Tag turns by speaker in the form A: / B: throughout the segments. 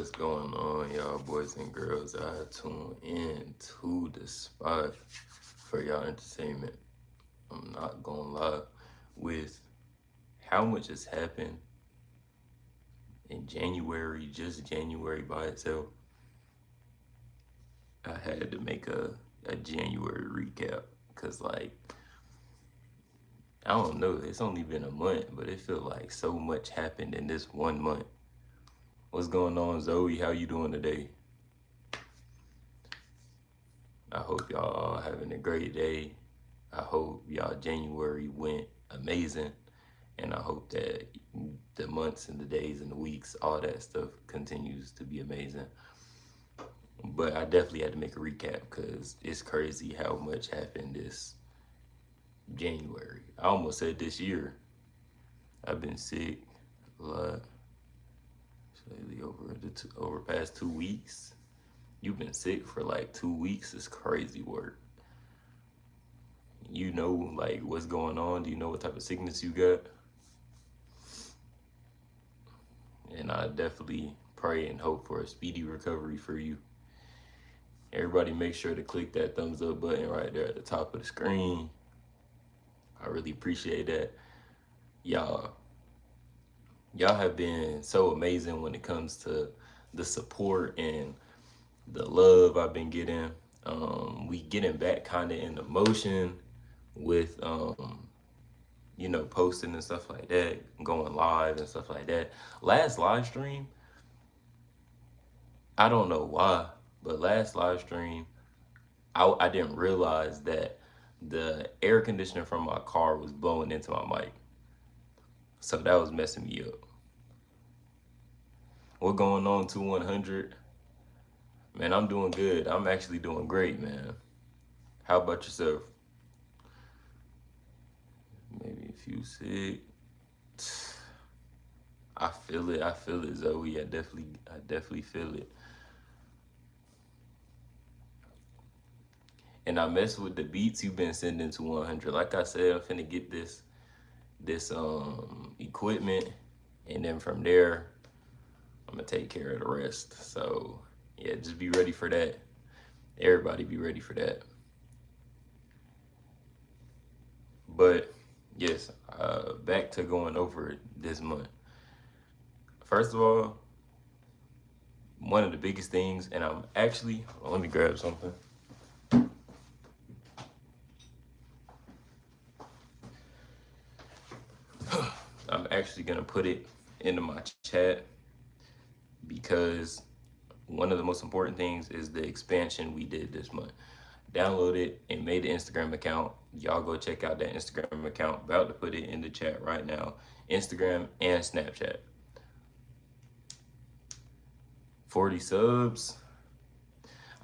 A: What's going on, y'all boys and girls? I tune in to the spot for y'all entertainment. I'm not gonna lie, with how much has happened in January, just January by itself, I had to make a January recap. Cause like, I don't know, it's only been a month, but it feels like so much happened in this 1 month. What's going on, Zoe? How you doing today? I hope y'all all having a great day. I hope y'all January went amazing. And I hope that the months and the days and the weeks, all that stuff continues to be amazing. But I definitely had to make a recap because it's crazy how much happened this January. I almost said this year. I've been sick a lot. Lately over past 2 weeks. You've been sick for like 2 weeks. It's crazy work. You know like what's going on? Do you know what type of sickness you got? And I definitely pray and hope for a speedy recovery for you. Everybody make sure to click that thumbs up button right there at the top of the screen. I really appreciate that. Y'all have been so amazing when it comes to the support and the love I've been getting. We getting back kind of in the motion with posting and stuff like that, going live and stuff like that. Last live stream, I don't know why, but last live stream, I didn't realize that the air conditioner from my car was blowing into my mic. So that was messing me up. What going on, 2100? Man, I'm doing good. I'm actually doing great, man. How about yourself? Maybe if you sick. I feel it. I feel it, Zoe. I definitely feel it. And I mess with the beats you've been sending to 100. Like I said, I'm finna get this equipment, and then from there, I'm gonna take care of the rest. So yeah, just be ready for that. Everybody be ready for that. But yes, back to going over it this month. First of all, one of the biggest things, and I'm actually, let me grab something. I'm actually gonna put it into my chat because one of the most important things is the expansion we did this month. Download it and made the Instagram account. Y'all go check out that Instagram account. About to put it in the chat right now. Instagram and Snapchat. 40 subs.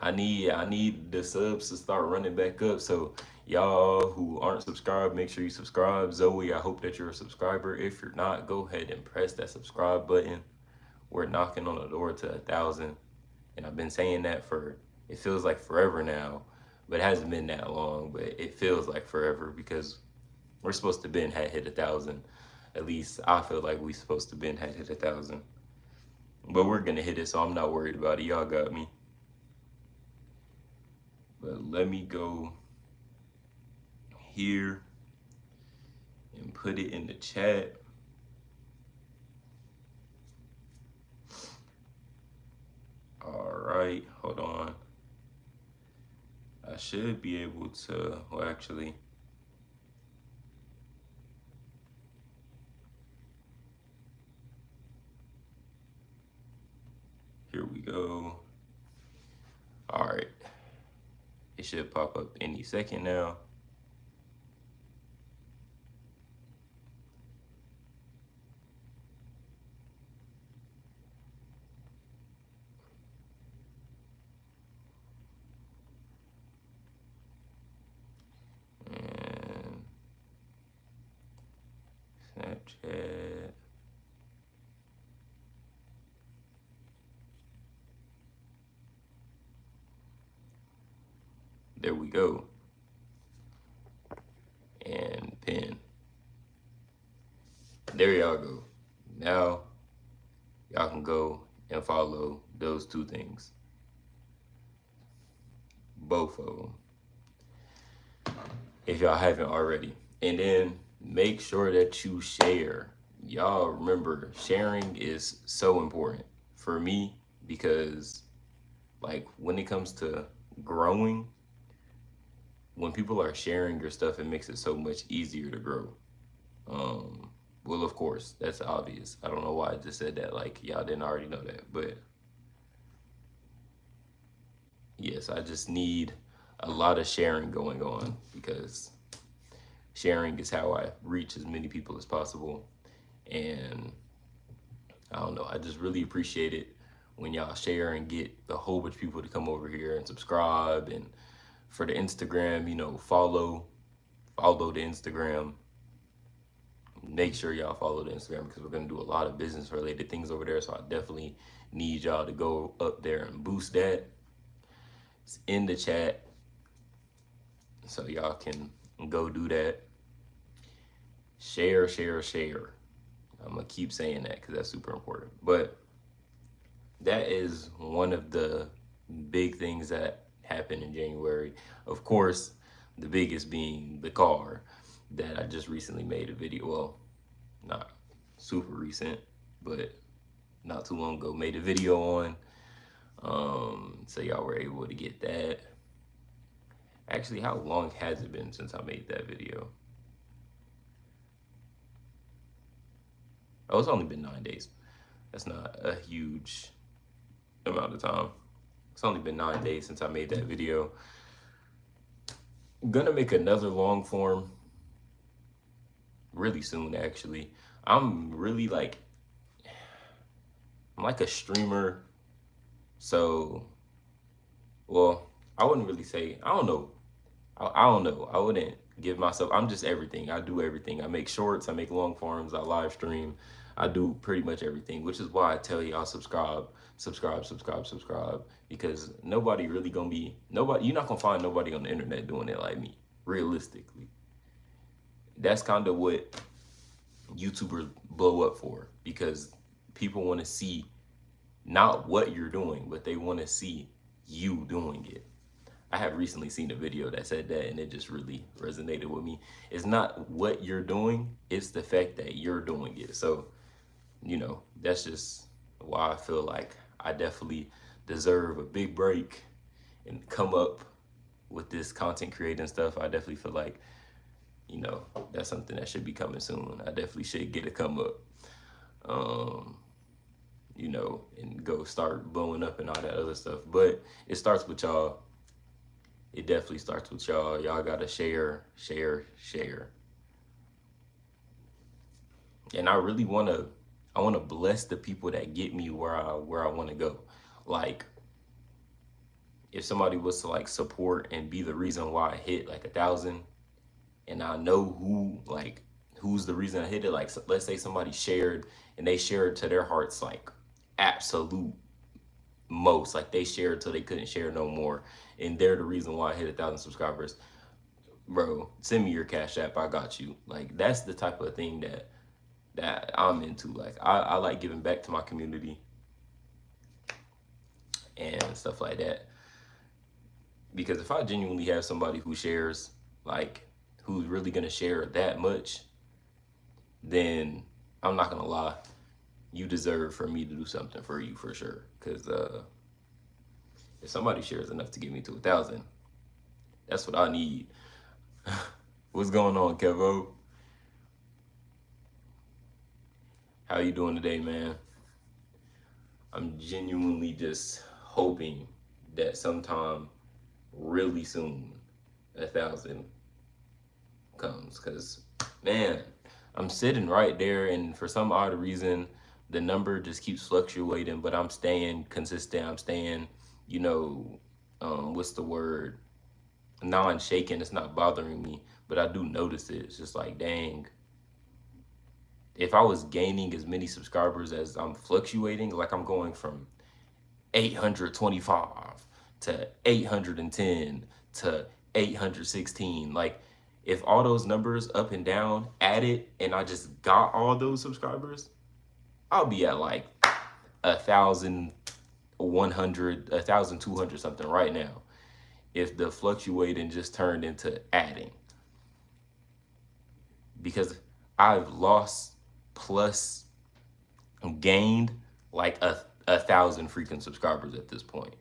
A: I need the subs to start running back up. So y'all who aren't subscribed, make sure you subscribe. Zoe, I hope that you're a subscriber. If you're not, go ahead and press that subscribe button. We're knocking on the door to 1,000. And I've been saying that for, it feels like forever now, but it hasn't been that long, but it feels like forever because we're supposed to been had hit 1,000. At least I feel like we supposed to been had hit 1,000. But we're gonna hit it, so I'm not worried about it. Y'all got me. But let me go here and put it in the chat. All right, hold on. I should be able to, well, actually, here we go. All right. It should pop up any second now. And Snapchat. There we go. And pin. There y'all go. Now y'all can go and follow those two things. Both of them, if y'all haven't already. And then make sure that you share. Y'all remember, sharing is so important for me, because like when it comes to growing, when people are sharing your stuff, it makes it so much easier to grow. Well, of course, that's obvious. I don't know why I just said that, like y'all didn't already know that, but yes, I just need a lot of sharing going on, because sharing is how I reach as many people as possible. And I don't know, I just really appreciate it when y'all share and get a whole bunch of people to come over here and subscribe. And for the Instagram, you know, follow the Instagram. Make sure y'all follow the Instagram, because we're going to do a lot of business related things over there. So I definitely need y'all to go up there and boost that. It's in the chat, so y'all can go do that. Share, share, share. I'm going to keep saying that because that's super important. But that is one of the big things that happened in January. Of course, the biggest being the car that I just recently made a video. Well, not super recent, but not too long ago, made a video on. So y'all were able to get that. Actually, how long has it been since I made that video? Oh, it's only been 9 days. That's not a huge amount of time. It's only been 9 days since I made that video. I'm gonna make another long form really soon, actually. I'm really like, I'm like a streamer. So, well, I wouldn't really say, I don't know. I don't know. I wouldn't give myself, I'm just everything. I do everything. I make shorts, I make long forms, I live stream. I do pretty much everything, which is why I tell y'all subscribe, because nobody really gonna be, you're not gonna find nobody on the internet doing it like me, realistically. That's kind of what YouTubers blow up for, because people want to see not what you're doing, but they want to see you doing it. I have recently seen a video that said that, and it just really resonated with me. It's not what you're doing, it's the fact that you're doing it. So, you know, that's just why I feel like I definitely deserve a big break and come up with this content creating stuff. I definitely feel like, you know, that's something that should be coming soon. I definitely should get a come up, you know, and go start blowing up and all that other stuff. But it starts with y'all. It definitely starts with y'all. Y'all gotta share, share, share. And I really wanna bless the people that get me where I wanna go. Like, if somebody was to like support and be the reason why I hit like 1,000, and I know who's the reason I hit it. Like, let's say somebody shared, and they shared to their heart's like absolute most, like they shared till they couldn't share no more, and they're the reason why I hit 1,000 subscribers. Bro, send me your Cash App, I got you. Like, that's the type of thing that I'm into. Like, I like giving back to my community and stuff like that, because if I genuinely have somebody who shares, like, who's really gonna share that much, then I'm not gonna lie, you deserve for me to do something for you for sure. Because if somebody shares enough to get me to 1,000, that's what I need. What's going on, Kevo? How you doing today, man? I'm genuinely just hoping that sometime really soon 1,000 comes, because man, I'm sitting right there, and for some odd reason the number just keeps fluctuating, but I'm staying consistent. I'm staying, you know, what's the word, non-shaken. It's not bothering me, but I do notice it. It's just like, dang, if I was gaining as many subscribers as I'm fluctuating, like I'm going from 825 to 810 to 816, like if all those numbers up and down added and I just got all those subscribers, I'll be at like 1,100, 1,200 something right now. If the fluctuating just turned into adding, because I've lost plus gained like a thousand freaking subscribers at this point,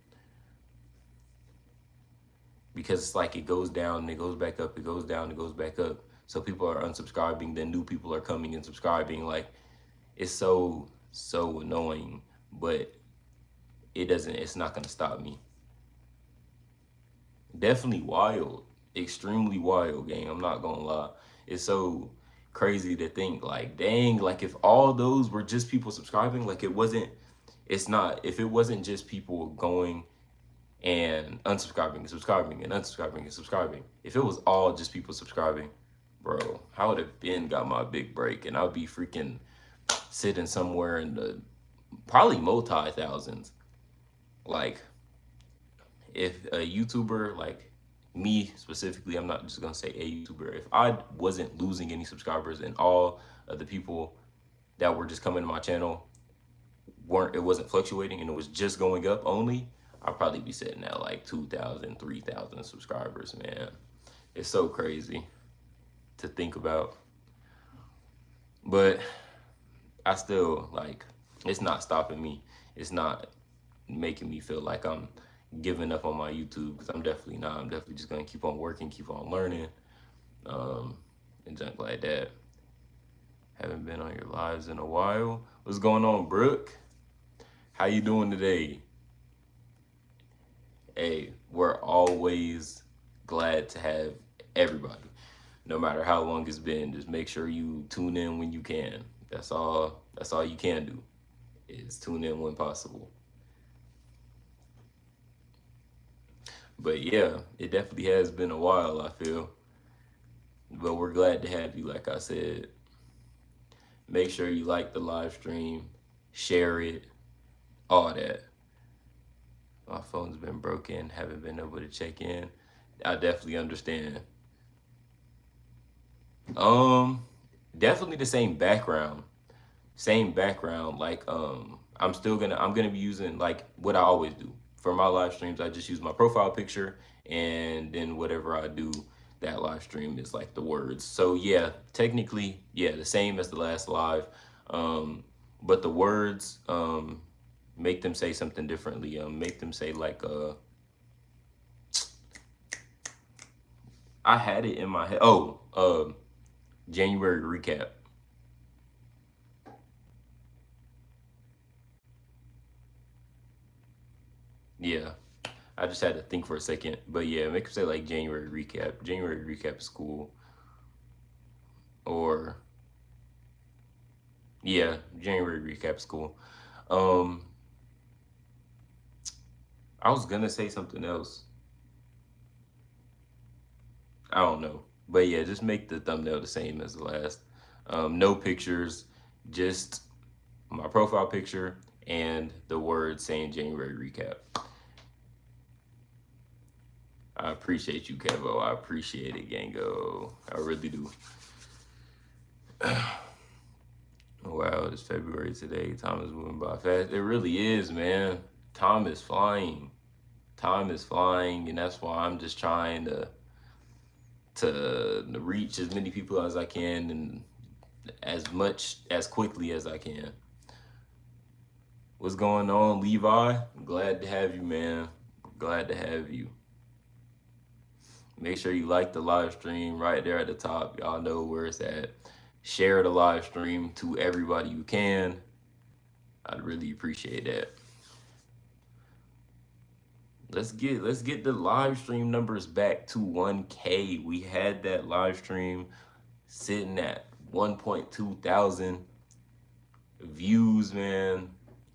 A: because it's like it goes down and it goes back up, it goes down, it goes back up. So people are unsubscribing, then new people are coming and subscribing. Like, it's so annoying, but it's not gonna stop me. Definitely wild, extremely wild, gang. I'm not gonna lie. It's so crazy to think, like, dang, like if all those were just people subscribing, like it's not, if it wasn't just people going and unsubscribing and subscribing and unsubscribing and subscribing, if it was all just people subscribing, bro, I would have been got my big break, and I'd be freaking sitting somewhere in the probably multi thousands. Like, if a YouTuber, like me specifically, I'm not just gonna say a YouTuber, if I wasn't losing any subscribers and all of the people that were just coming to my channel it wasn't fluctuating and it was just going up only, I'd probably be sitting at like 2,000, 3,000 subscribers, man. It's so crazy to think about. But I still, like, it's not stopping me. It's not making me feel like I'm giving up on my YouTube, because I'm definitely not. I'm definitely just gonna keep on working, keep on learning, and junk like that. Haven't been on your lives in a while. What's going on, Brooke? How you doing today? Hey, we're always glad to have everybody, no matter how long it's been. Just make sure you tune in when you can. That's all you can do, is tune in when possible. But yeah, it definitely has been a while, I feel. But we're glad to have you, like I said. Make sure you like the live stream, share it, all that. My phone's been broken, haven't been able to check in. I definitely understand. Definitely the same background. Same background. Like, I'm gonna be using like what I always do. For my live streams, I just use my profile picture, and then whatever I do, that live stream is like the words. So yeah, technically, yeah, the same as the last live. But the words, make them say something differently. Make them say like, I had it in my head. Oh, January recap. Yeah, I just had to think for a second. But yeah, make them say like January recap. January recap is cool. Or yeah, January recap is cool. Um, I was gonna say something else. I don't know. But yeah, just make the thumbnail the same as the last. No pictures, just my profile picture and the word saying January recap. I appreciate you, Kevo. I appreciate it, Gango. I really do. Wow, it's February today. Time is moving by fast. It really is, man. Time is flying. Time is flying, and that's why I'm just trying to reach as many people as I can, and as quickly as I can. What's going on, Levi? Glad to have you, man. Glad to have you. Make sure you like the live stream right there at the top. Y'all know where it's at. Share the live stream to everybody you can. I'd really appreciate that. Let's get the live stream numbers back to 1K. We had that live stream sitting at 1.2 thousand views, man.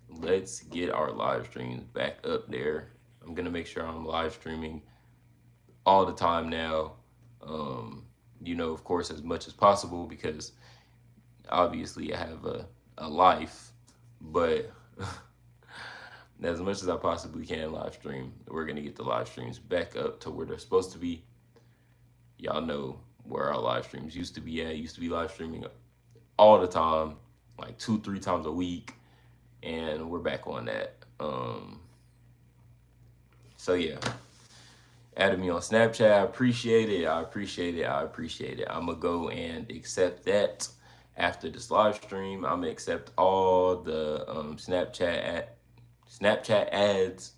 A: Let's get our live streams back up there. I'm gonna make sure I'm live streaming all the time now. Of course, as much as possible, because obviously I have a life, but as much as I possibly can live stream, we're gonna get the live streams back up to where they're supposed to be. Y'all know where our live streams used to be at. Used to be live streaming all the time, like 2-3 times a week. and we're back on that. So yeah, added me on Snapchat. I appreciate it. I appreciate it. I appreciate it. I'm gonna go and accept that after this live stream. I'm gonna accept all the Snapchat ads.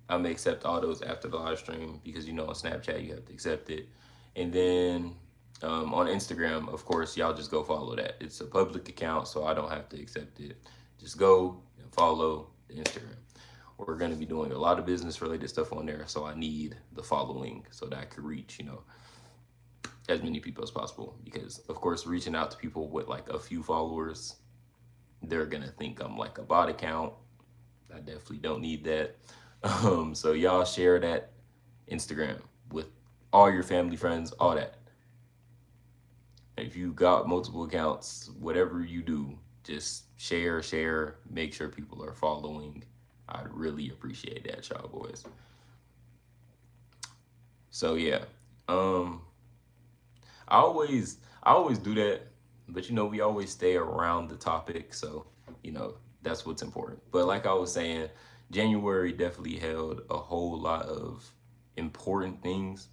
A: I'm gonna accept all those after the live stream because you know on Snapchat you have to accept it, and then on Instagram, of course, y'all just go follow that. It's a public account, so I don't have to accept it. Just go and follow the Instagram. We're going to be doing a lot of business related stuff on there, so I need the following so that I could reach, as many people as possible. Because of course, reaching out to people with like a few followers, they're going to think I'm like a bot account. I definitely don't need that. So y'all share that Instagram with all your family, friends, all that. If you got multiple accounts, whatever you do, just share, make sure people are following. I'd really appreciate that, y'all boys. So yeah, I always do that, but we always stay around the topic, so that's what's important. But like I was saying, January definitely held a whole lot of important things.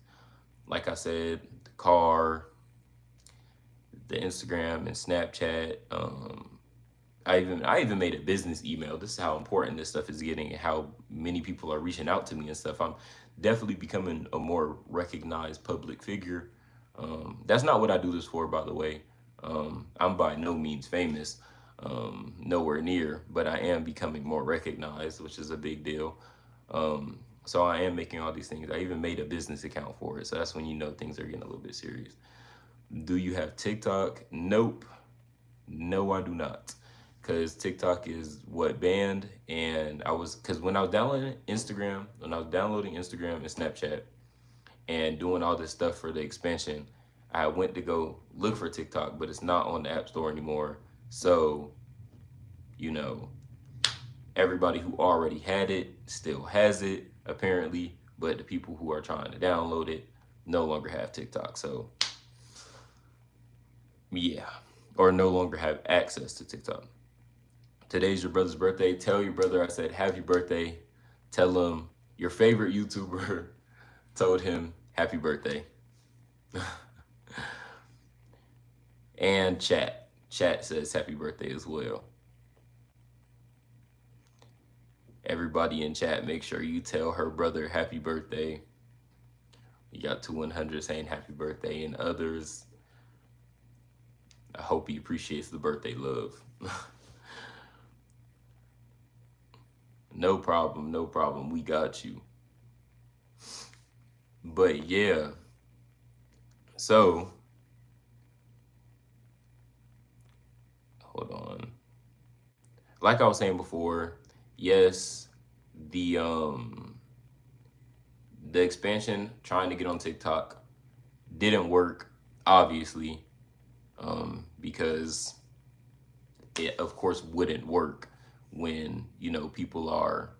A: Like I said, the car, the Instagram and Snapchat. I even made a business email. This is how important this stuff is getting and how many people are reaching out to me and stuff. I'm definitely becoming a more recognized public figure. That's not what I do this for, by the way. I'm by no means famous, nowhere near, but I am becoming more recognized, which is a big deal. So I am making all these things. I even made a business account for it. So that's when things are getting a little bit serious. Do you have TikTok? Nope. No, I do not. Because TikTok is what banned. And because when I was downloading Instagram, and Snapchat and doing all this stuff for the expansion, I went to go look for TikTok, but it's not on the App Store anymore. So, everybody who already had it still has it, apparently. But the people who are trying to download it no longer have TikTok. So, yeah, or no longer have access to TikTok. Today's your brother's birthday. Tell your brother I said happy birthday. Tell him your favorite YouTuber told him happy birthday. And chat says happy birthday as well. Everybody in chat, make sure you tell her brother happy birthday. You got 200 saying happy birthday, and others, I hope he appreciates the birthday love. No problem. We got you. But yeah, so hold on. Like I was saying before, yes, the expansion trying to get on TikTok didn't work, obviously, because it of course wouldn't work when people are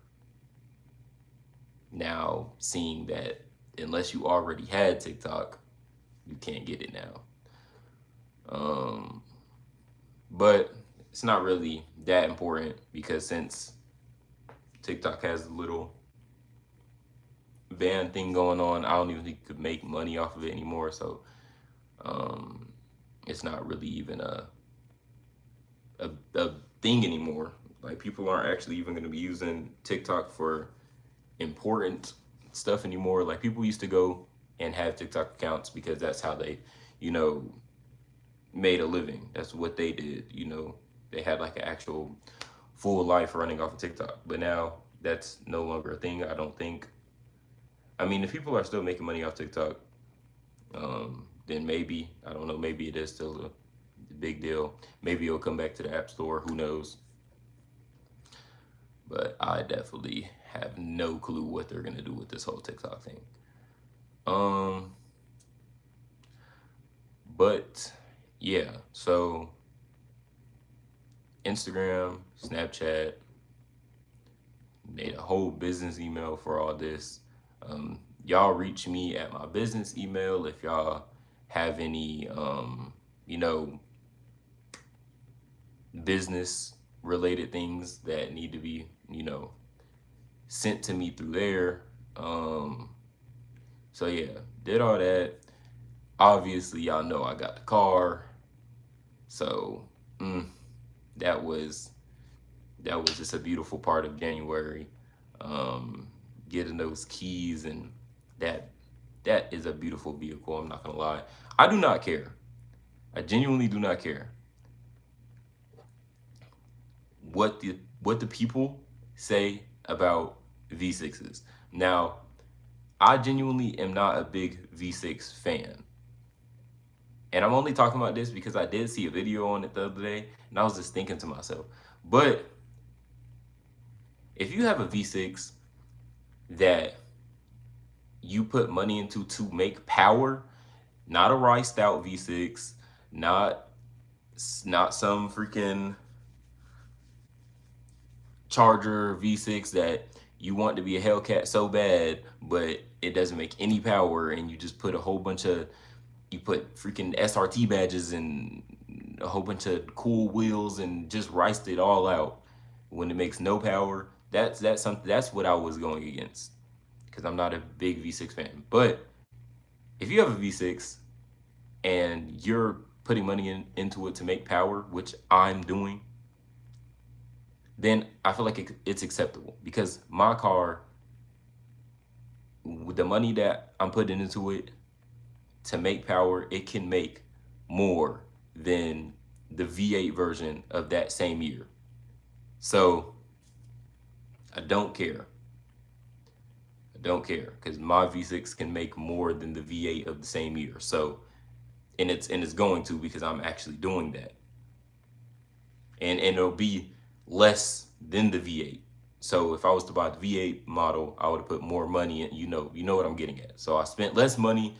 A: now seeing that unless you already had TikTok, you can't get it now. But it's not really that important because since TikTok has a little ban thing going on, I don't even think you could make money off of it anymore. So it's not really even a thing anymore. Like, people aren't actually even going to be using TikTok for important stuff anymore. Like, people used to go and have TikTok accounts because that's how they, made a living. That's what they did. They had like an actual full life running off of TikTok. But now that's no longer a thing, I don't think. I mean, if people are still making money off TikTok, then maybe, I don't know, maybe it is still a big deal. Maybe it'll come back to the App Store, who knows? But I definitely have no clue what they're gonna do with this whole TikTok thing. But yeah, so Instagram, Snapchat, made a whole business email for all this. Y'all reach me at my business email if y'all have any, business related things that need to be, sent to me through there. So yeah, did all that. Obviously, y'all know I got the car. So that was just a beautiful part of January. Um, Getting those keys, and that is a beautiful vehicle. I'm not gonna lie. I do not care. I genuinely do not care what the people say about V6s. Now, I genuinely am not a big V6 fan. And I'm only talking about this because I did see a video on it the other day, and I was just thinking to myself, but if you have a V6 that you put money into to make power, not a riced out V6, not some freaking Charger V6 that you want to be a Hellcat so bad, but it doesn't make any power, and you just put you put freaking SRT badges and a whole bunch of cool wheels and just riced it all out when it makes no power. That's what I was going against, because I'm not a big V6 fan. But if you have a V6 and you're putting money into it to make power, which I'm doing, then I feel like it's acceptable, because my car, with the money that I'm putting into it to make power, it can make more than the V8 version of that same year. So I don't care. I don't care, because my V6 can make more than the V8 of the same year. So, and it's going to, because I'm actually doing that. And it'll be less than the V8. So if I was to buy the V8 model, I would have put more money in. You know what I'm getting at. So I spent less money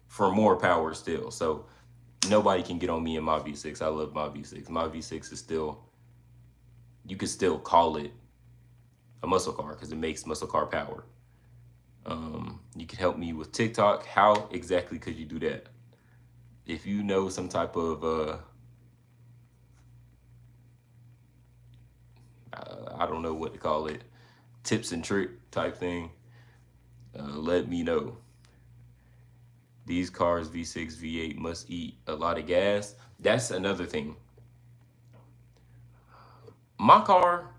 A: for more power still. So nobody can get on me in my V6. I love my V6. My V6 is still, you could still call it a muscle car, because it makes muscle car power. You could help me with TikTok. How exactly could you do that? If you know some type of I don't know what to call it, tips and trick type thing, let me know. These cars, V6, V8, must eat a lot of gas. That's another thing. My car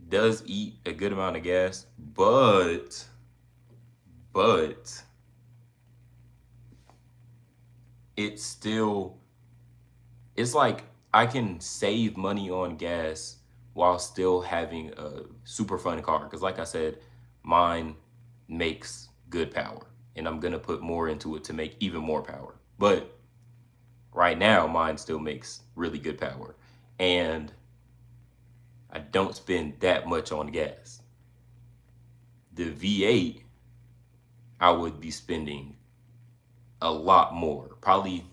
A: does eat a good amount of gas, but it's still, it's like I can save money on gas while still having a super fun car. Because like I said, mine makes good power, and I'm gonna put more into it to make even more power. But right now, mine still makes really good power, and I don't spend that much on gas. The V8, I would be spending a lot more, probably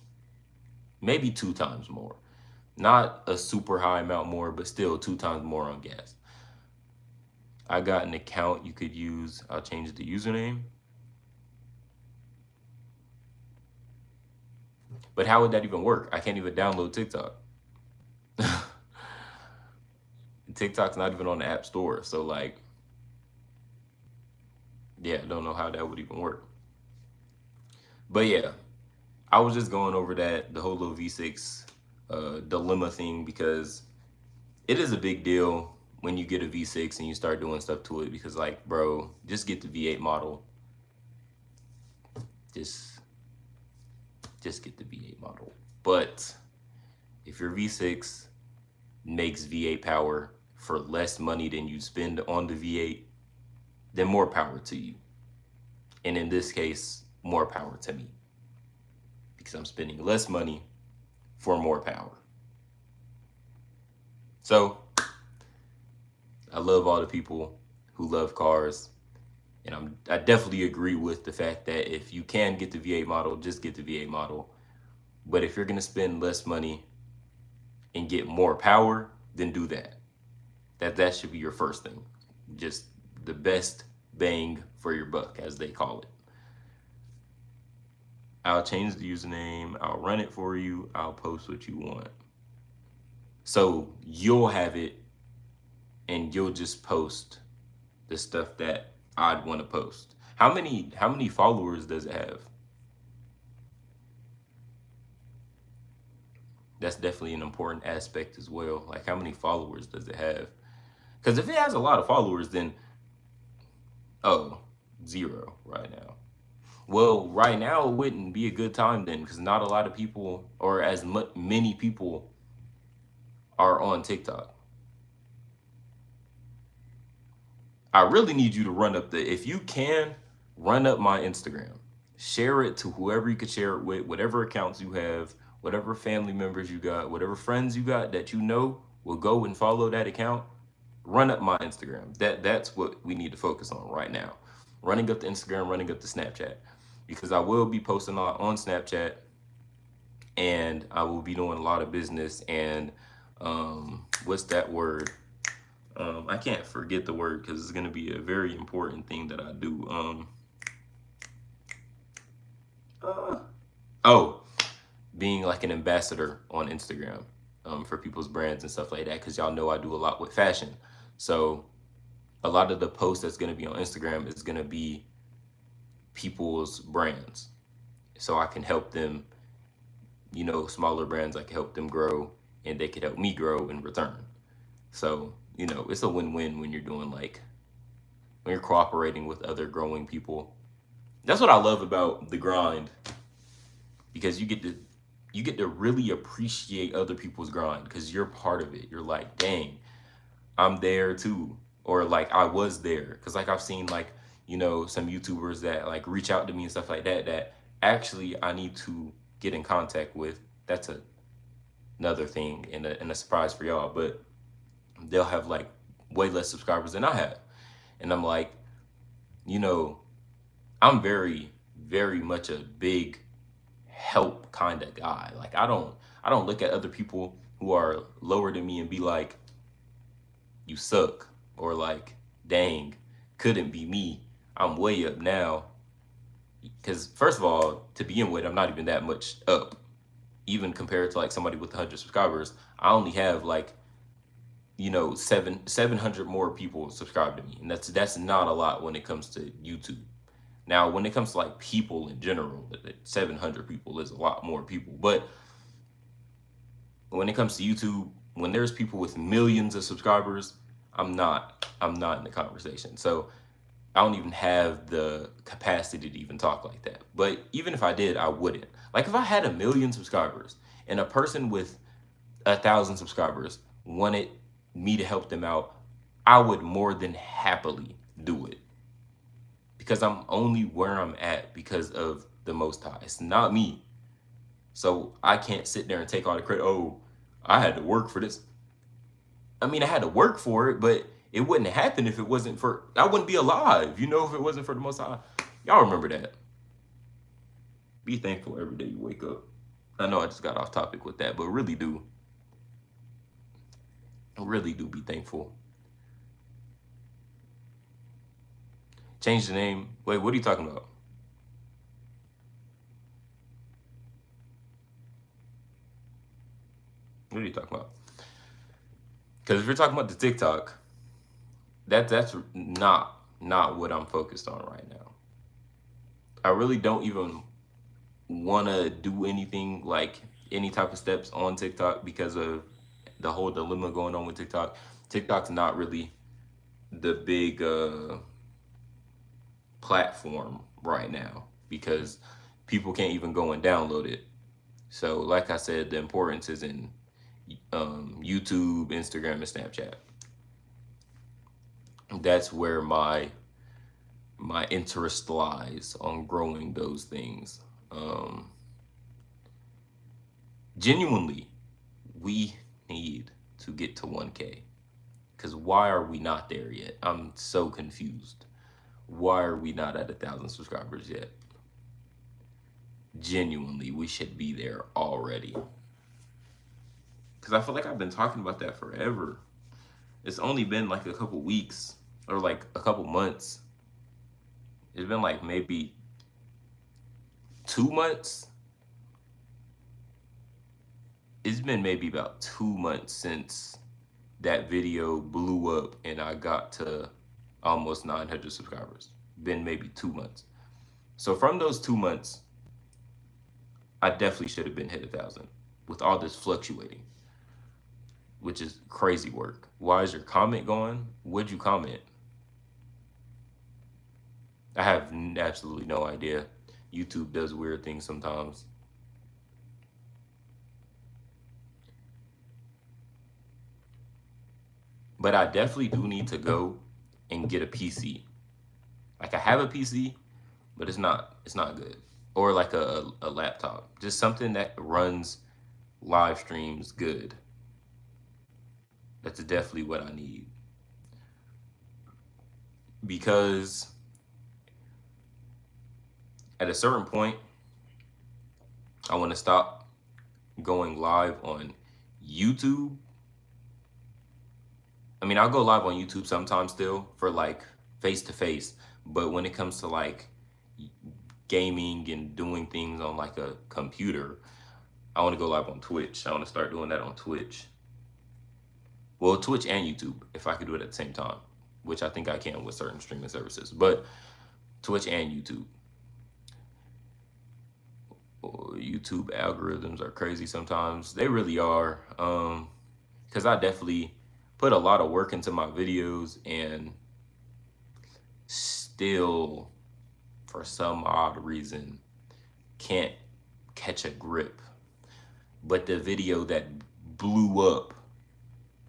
A: maybe 2 times more. Not a super high amount more, but still 2 times more on gas. I got an account you could use. I'll change the username. But how would that even work? I can't even download TikTok. TikTok's not even on the App Store. So like, yeah, I don't know how that would even work. But yeah, I was just going over the whole little V6 dilemma thing, because it is a big deal when you get a V6 and you start doing stuff to it, because like, bro, just get the V8 model. Just get the V8 model. But if your V6 makes V8 power for less money than you spend on the V8, then more power to you. And in this case, more power to me, because I'm spending less money for more power. So I love all the people who love cars, and I definitely agree with the fact that if you can get the V8 model, just get the V8 model. But if you're gonna spend less money and get more power, then do that. That should be your first thing. Just the best bang for your buck, as they call it. I'll change the username. I'll run it for you. I'll post what you want. So you'll have it and you'll just post the stuff that I'd want to post. How many followers does it have? That's definitely an important aspect as well. Like, how many followers does it have? Because if it has a lot of followers, then oh, zero right now. Well, right now it wouldn't be a good time then, because not a lot of people, or as many people, are on TikTok. I really need you to run up if you can, run up my Instagram. Share it to whoever you could share it with, whatever accounts you have, whatever family members you got, whatever friends you got that you know will go and follow that account. Run up my Instagram. That's what we need to focus on right now. Running up the Instagram, running up the Snapchat. Because I will be posting a lot on Snapchat, and I will be doing a lot of business and what's that word? I can't forget the word because it's going to be a very important thing that I do. Oh, being like an ambassador on Instagram for people's brands and stuff like that, because y'all know I do a lot with fashion. So a lot of the posts that's going to be on Instagram is going to be people's brands. So I can help them, smaller brands, I can help them grow and they could help me grow in return. So, it's a win-win when you're doing when you're cooperating with other growing people. That's what I love about the grind, because you get to really appreciate other people's grind because you're part of it. You're like, dang, I'm there too. Or like I was there. Cause like I've seen some YouTubers that like reach out to me and stuff like that actually I need to get in contact with. That's another thing and a surprise for y'all. But they'll have like way less subscribers than I have. And I'm like, you know, I'm very, very much a big help kind of guy. Like I don't look at other people who are lower than me and be like, you suck, or like, dang, couldn't be me. I'm way up now. Because first of all, to begin with, I'm not even that much up. Even compared to like somebody with 100 subscribers, I only have like 700 more people subscribe to me, and that's not a lot when it comes to YouTube. Now, when it comes to like people in general, 700 people is a lot more people. But when it comes to YouTube, when there's people with millions of subscribers, I'm not in the conversation. So I don't even have the capacity to even talk like that. But even if I did, I wouldn't. Like if I had 1 million subscribers and a person with 1,000 subscribers wanted me to help them out, I would more than happily do it. Because I'm only where I'm at because of the Most High. It's not me. So I can't sit there and take all the credit. Oh, I had to work for this. I mean, I had to work for it, but it wouldn't happen if it wasn't for, I wouldn't be alive, if it wasn't for the Most High. Y'all remember that. Be thankful every day you wake up. I know I just got off topic with that, but really do. Really do be thankful. Change the name. Wait, what are you talking about? What are you talking about? Because if you're talking about the TikTok, that's not what I'm focused on right now. I really don't even want to do anything like any type of steps on TikTok because of the whole dilemma going on with TikTok. TikTok's not really the big platform right now because people can't even go and download it. So, like I said, the importance is in YouTube, Instagram, and Snapchat. That's where my interest lies on growing those things. Genuinely, we need to get to 1K. Because why are we not there yet? I'm so confused. Why are we not at 1,000 subscribers yet? Genuinely, we should be there already. Because I feel like I've been talking about that forever. It's only been like a couple weeks or like a couple months. It's been like maybe 2 months. It's been maybe about 2 months since that video blew up and I got to almost 900 subscribers. Been maybe 2 months. So from those 2 months, I definitely should have been hit 1,000 with all this fluctuating, which is crazy work. Why is your comment gone? What'd you comment? I have absolutely no idea. YouTube does weird things sometimes. But I definitely do need to go and get a PC. Like I have a PC, but it's not good. Or like a laptop. Just something that runs live streams good. That's definitely what I need. Because at a certain point, I want to stop going live on YouTube. I mean, I'll go live on YouTube sometimes still for like face to face, but when it comes to like gaming and doing things on like a computer, I want to go live on Twitch. I want to start doing that on Twitch. Well, Twitch and YouTube, if I could do it at the same time, which I think I can with certain streaming services, but Twitch and YouTube. YouTube algorithms are crazy sometimes. They really are. Because I definitely put a lot of work into my videos and still, for some odd reason, can't catch a grip. But the video that blew up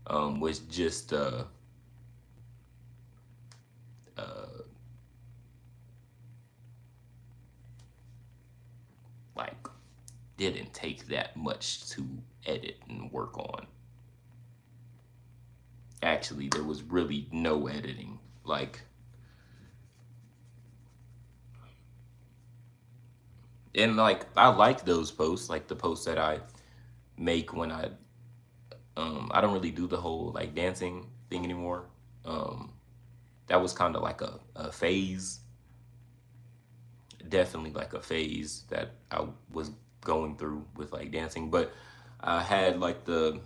A: was just like didn't take that much to edit and work on. Actually, there was really no editing. Like, and like I like those posts, like the posts that I make when I don't really do the whole like dancing thing anymore. That was kind of like a phase. Definitely like a phase that I was going through with like dancing, but I had like the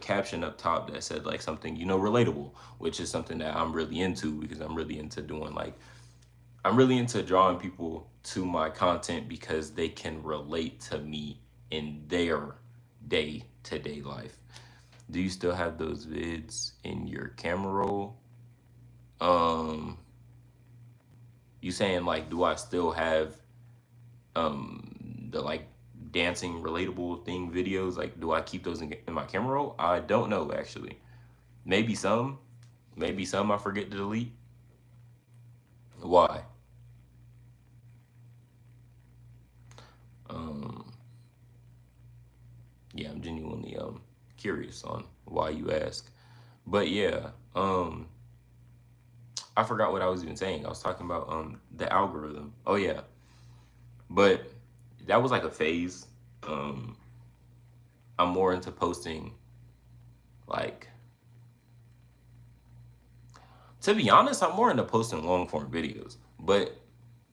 A: caption up top that said like something relatable, which is something that I'm really into because I'm really into doing like I'm really into drawing people to my content because they can relate to me in their day-to-day life. Do you still have those vids in your camera roll? You saying like, do I still have the like dancing relatable thing videos? Like, do I keep those in my camera roll? I don't know actually. Maybe some I forget to delete. Why? Yeah, I'm genuinely curious on why you ask. But yeah, I forgot what I was even saying. I was talking about the algorithm. Oh yeah. But that was like a phase. I'm more into posting like, to be honest, I'm more into posting long form videos, but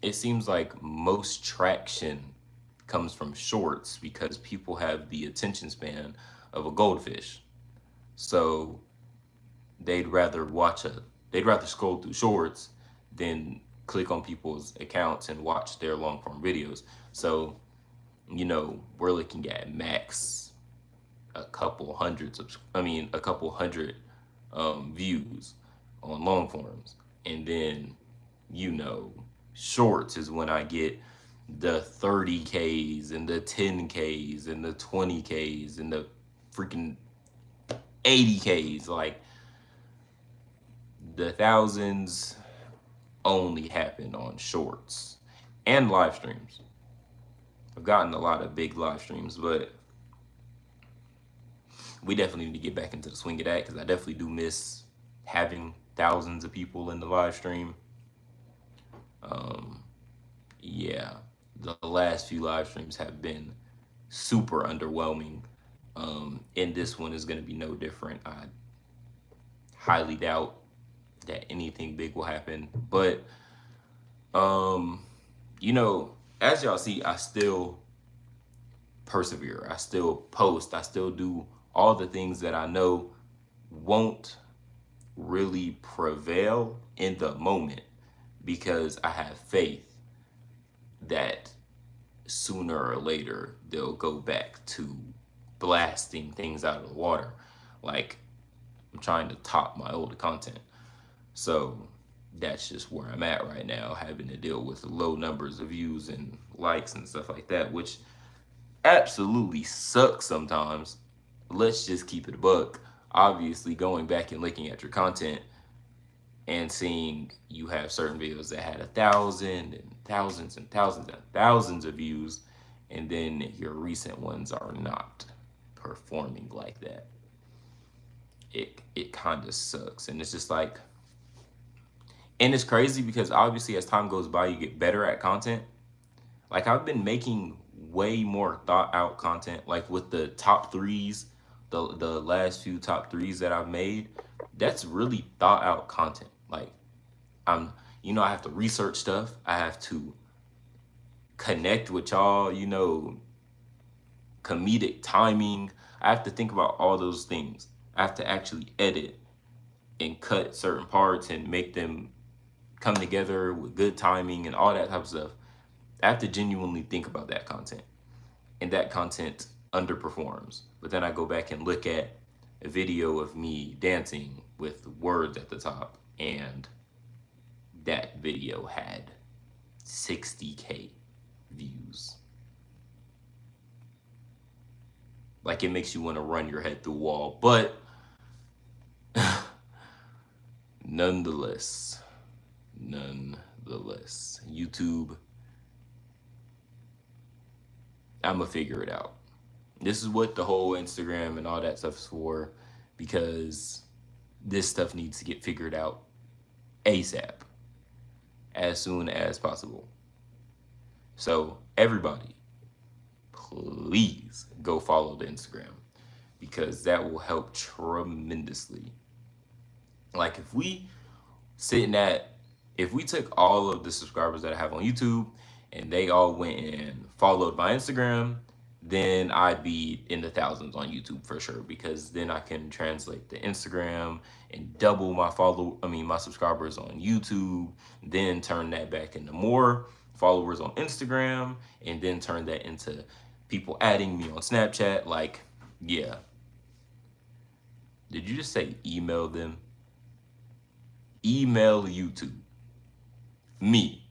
A: it seems like most traction comes from shorts because people have the attention span of a goldfish. So they'd rather scroll through shorts than click on people's accounts and watch their long form videos. So, we're looking at max a couple hundred views on long forms. And then, shorts is when I get the 30Ks and the 10Ks and the 20Ks and the freaking 80Ks. Like, the thousands only happen on shorts and live streams. I've gotten a lot of big live streams, but we definitely need to get back into the swing of that because I definitely do miss having thousands of people in the live stream. Yeah, the last few live streams have been super underwhelming, and this one is going to be no different. I highly doubt that anything big will happen, but as y'all see, I still persevere. I still post. I still do all the things that I know won't really prevail in the moment because I have faith that sooner or later they'll go back to blasting things out of the water. Like, I'm trying to top my older content. So that's just where I'm at right now, having to deal with low numbers of views and likes and stuff like that, which absolutely sucks sometimes. Let's just keep it a buck. Obviously, going back and looking at your content and seeing you have certain videos that had 1,000 and thousands and thousands and thousands of views, and then your recent ones are not performing like that. It kind of sucks, and it's just like, and it's crazy because obviously as time goes by, you get better at content. Like, I've been making way more thought out content, like with the top threes, the last few top threes that I've made. That's really thought out content. Like, I'm, I have to research stuff. I have to connect with y'all, comedic timing. I have to think about all those things. I have to actually edit and cut certain parts and make them come together with good timing and all that type of stuff. I have to genuinely think about that content. And that content underperforms. But then I go back and look at a video of me dancing with words at the top, and that video had 60K views. Like, it makes you want to run your head through a wall. But nonetheless, YouTube, I'm gonna figure it out. This is what the whole Instagram and all that stuff is for, because this stuff needs to get figured out ASAP, as soon as possible. So everybody, please go follow the Instagram, because that will help tremendously. Like, if we took all of the subscribers that I have on YouTube and they all went and followed my Instagram, then I'd be in the thousands on YouTube for sure, because then I can translate the Instagram and double my my subscribers on YouTube, then turn that back into more followers on Instagram, and then turn that into people adding me on Snapchat. Like, yeah. Did you just say email them? Email YouTube. Me,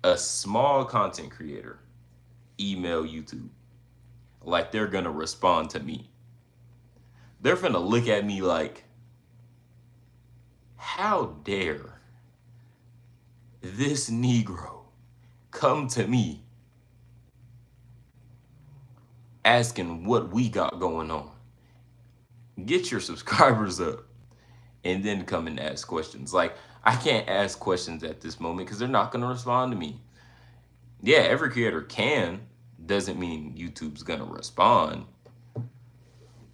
A: a small content creator, email YouTube. Like, they're gonna respond to me. They're gonna look at me like, how dare this Negro come to me asking what we got going on? Get your subscribers up and then come and ask questions. Like, I can't ask questions at this moment because they're not going to respond to me. Yeah, every creator can. Doesn't mean YouTube's going to respond.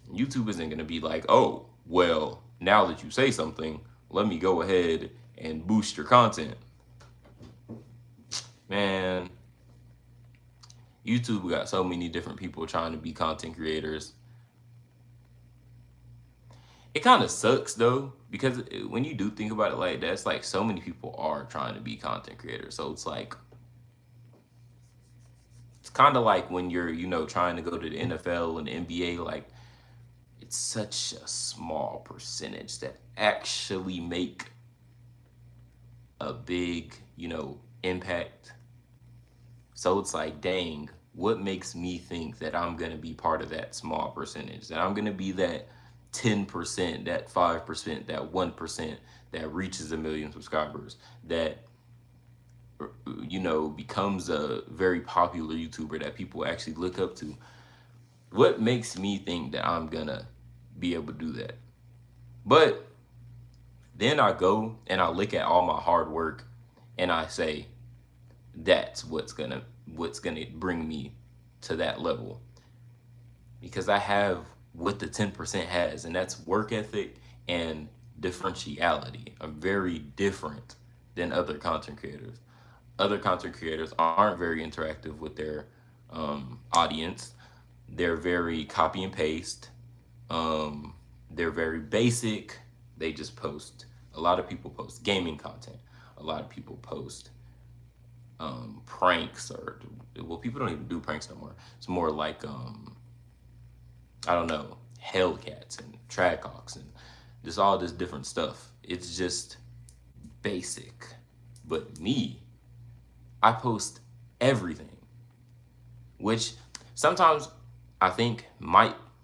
A: YouTube isn't going to be like, oh, well, now that you say something, let me go ahead and boost your content. Man, YouTube got so many different people trying to be content creators. It kind of sucks though, because when you do think about it like that, it's like so many people are trying to be content creators. So it's like, it's kind of like when you're, trying to go to the NFL and the NBA, like, it's such a small percentage that actually make a big, impact. So it's like, dang, what makes me think that I'm going to be part of that small percentage, that I'm going to be that 10%, that 5%, that 1% that reaches 1 million subscribers, that becomes a very popular YouTuber that people actually look up to? What makes me think that I'm gonna be able to do that? But then I go and I look at all my hard work and I say, that's what's gonna bring me to that level, because I have what the 10% has, and that's work ethic and differentiality. I'm very different than other content creators. Other content creators aren't very interactive with their audience. They're very copy and paste. They're very basic. They just post. A lot of people post gaming content. A lot of people post pranks, or well, people don't even do pranks no more. It's more like I don't know, Hellcats and Trackhawks and just all this different stuff. It's just basic. But me, I post everything, which sometimes I think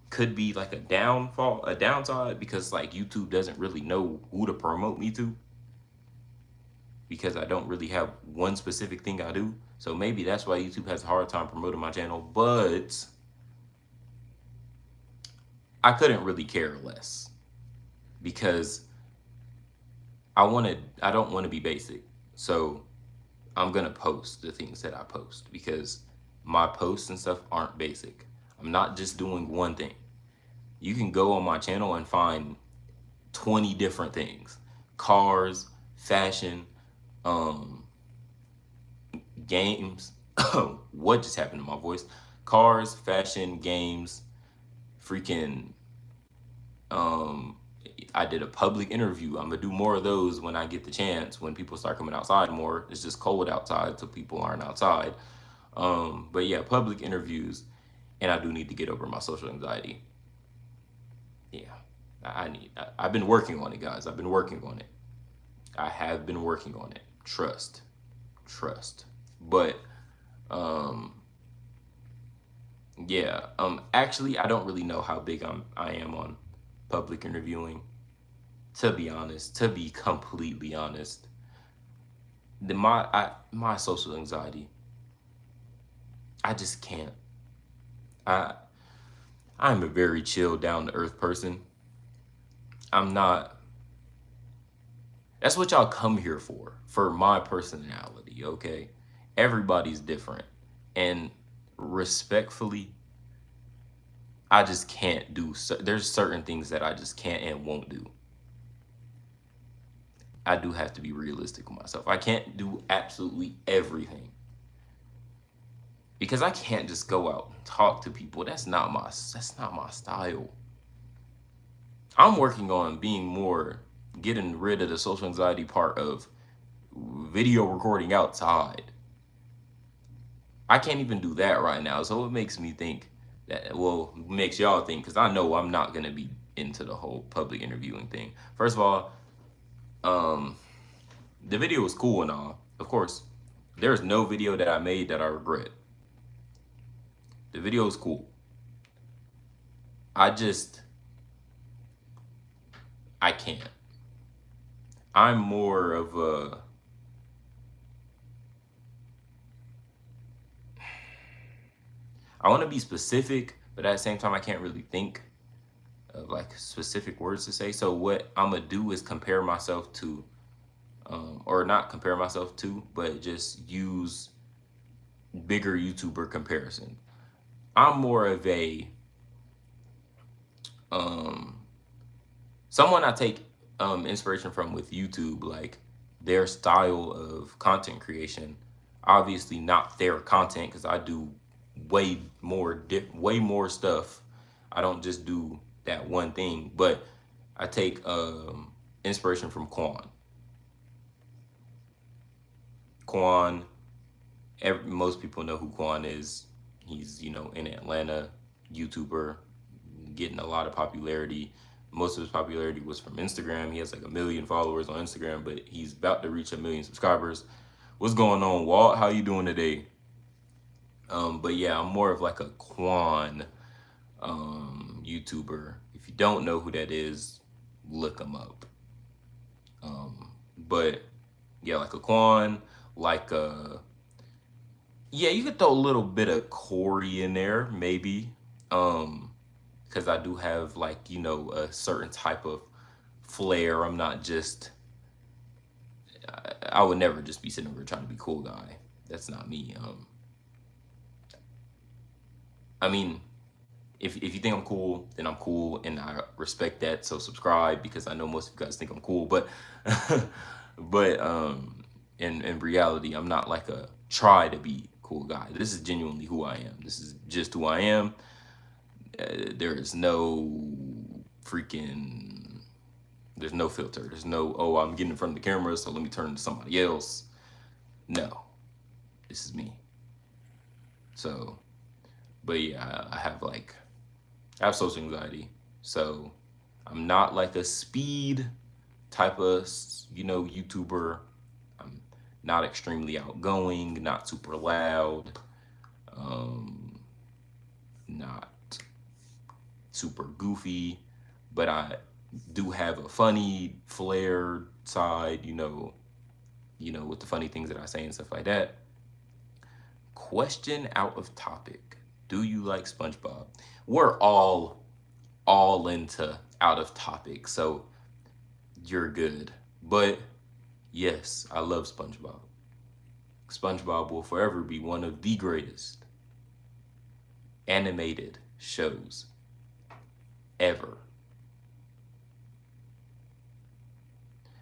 A: could be like a downside, because like YouTube doesn't really know who to promote me to, because I don't really have one specific thing I do. So maybe that's why YouTube has a hard time promoting my channel, but I couldn't really care less, because I don't want to be basic. So I'm going to post the things that I post, because my posts and stuff aren't basic. I'm not just doing one thing. You can go on my channel and find 20 different things: cars, fashion, games. What just happened to my voice? Cars, fashion, games, freaking I did a public interview. I'm gonna do more of those when I get the chance, when people start coming outside more. It's just cold outside, so people aren't outside. But yeah, public interviews. And I do need to get over my social anxiety. Yeah, I've been working on it, guys. I've been working on it. I have been working on it. Trust. But yeah, actually, I don't really know how big I am on public interviewing. To be honest, to be completely honest, my social anxiety, I just can't. I'm a very chill, down to earth person. I'm not. That's what y'all come here for my personality, okay? Everybody's different, and respectfully, I just can't do. There's certain things that I just can't and won't do. I do have to be realistic with myself. I can't do absolutely everything, because I can't just go out and talk to people. That's not my style. I'm working on getting rid of the social anxiety part of video recording outside. I can't even do that right now. So it makes me think makes y'all think, because I know I'm not gonna be into the whole public interviewing thing. First of all, the video was cool and all. Of course, there's no video that I made that I regret. The video is cool. I can't. I'm more of a, I want to be specific, but at the same time, I can't really think of like specific words to say. So what I'm gonna do is compare myself to, or not compare myself to, but just use bigger YouTuber comparison. I'm more of a someone I take inspiration from with YouTube, like their style of content creation. Obviously not their content, because I do way more stuff. I don't just do that one thing, but I take inspiration from Quan. Most people know who Quan is. He's, in Atlanta, YouTuber, getting a lot of popularity. Most of his popularity was from Instagram. He has like 1 million followers on Instagram, but he's about to reach 1 million subscribers. What's going on, Walt? How you doing today? But yeah, I'm more of like a Quan YouTuber. If you don't know who that is, look him up. But yeah, like a Quan, like yeah, you could throw a little bit of Corey in there, maybe. Because I do have like, a certain type of flair. I'm not just, I would never just be sitting over trying to be cool guy. That's not me. I mean, if you think I'm cool, then I'm cool, and I respect that. So subscribe, because I know most of you guys think I'm cool, but in reality, I'm not like a try to be cool guy. This is genuinely who I am. This is just who I am. There is no freaking, there's no filter. There's no, oh, I'm getting in front of the camera, so let me turn to somebody else. No, this is me. So, but yeah, I have social anxiety. So I'm not like a speed type of, YouTuber. I'm not extremely outgoing, not super loud, um, not super goofy, but I do have a funny flair side, with the funny things that I say and stuff like that. Question out of topic. Do you like SpongeBob? We're all into out of topic, so you're good. But yes, I love SpongeBob. SpongeBob will forever be one of the greatest animated shows ever.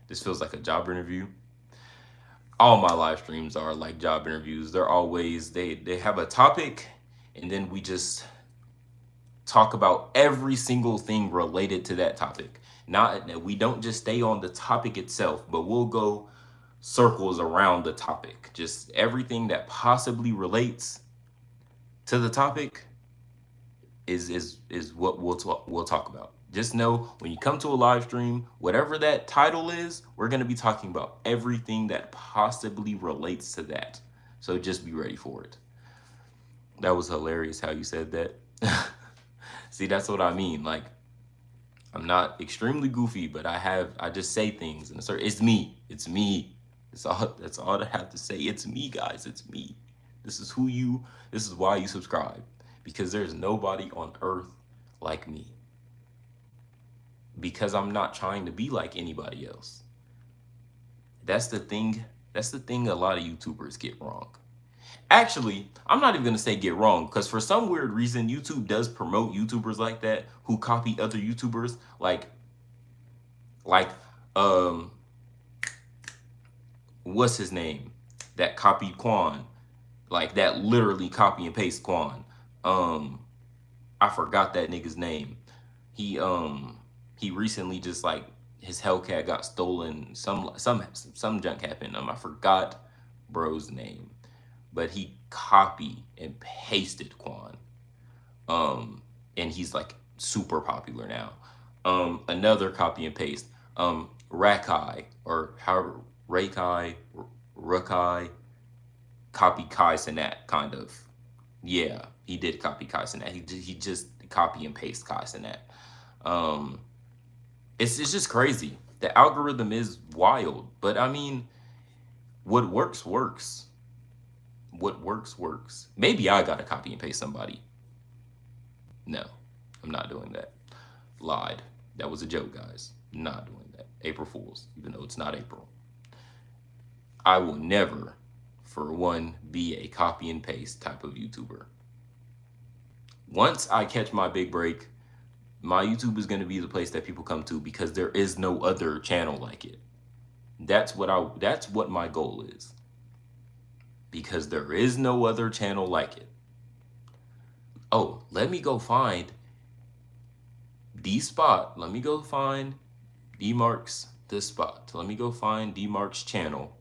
A: This feels like a job interview. All my live streams are like job interviews. They're always, they have a topic, and then we just talk about every single thing related to that topic. Not, we don't just stay on the topic itself, but we'll go circles around the topic. Just everything that possibly relates to the topic is what we'll talk about. Just know when you come to a live stream, whatever that title is, we're going to be talking about everything that possibly relates to that. So just be ready for it. That was hilarious how you said that. See, that's what I mean. Like, I'm not extremely goofy, but I just say things, and it's me. It's me. That's all I have to say. It's me, guys. It's me. This is why you subscribe. Because there's nobody on earth like me. Because I'm not trying to be like anybody else. That's the thing a lot of YouTubers get wrong. Actually, I'm not even going to say get wrong, because for some weird reason, YouTube does promote YouTubers like that who copy other YouTubers. Like, what's his name? That copied Quan. Like, that literally copy and paste Quan. I forgot that nigga's name. He recently just, like, his Hellcat got stolen. Some junk happened. I forgot bro's name. But he copy and pasted Quan. And he's like super popular now. Another copy and paste. Rakai, or however, Rakai, copy Kai Cenat, kind of. Yeah, he did copy Kai Cenat. He just copy and paste Kai Cenat. It's just crazy. The algorithm is wild, but I mean, what works works. What works. Maybe I gotta copy and paste somebody. No, I'm not doing that. Lied. That was a joke, guys. Not doing that. April Fools, even though it's not April. I will never, for one, be a copy and paste type of YouTuber. Once I catch my big break, my YouTube is going to be the place that people come to, because there is no other channel like it. That's what my goal is. Because there is no other channel like it. Oh, let me go find Dee'spot. Let me go find D-Mark's The Spot. Let me go find D-Mark's channel,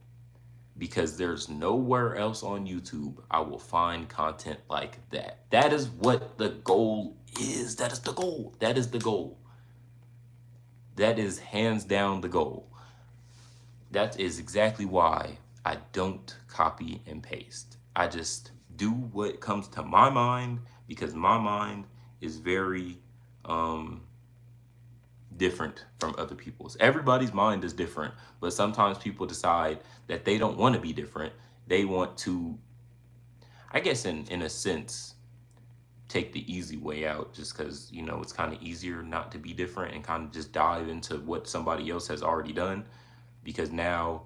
A: because there's nowhere else on YouTube I will find content like that. That is what the goal is. That is the goal. That is the goal. That is hands down the goal. That is exactly why I don't copy and paste. I just do what comes to my mind, because my mind is very different from other people's. Everybody's mind is different, but sometimes people decide that they don't want to be different. They want to, I guess in a sense, take the easy way out, just because, it's kind of easier not to be different and kind of just dive into what somebody else has already done, because now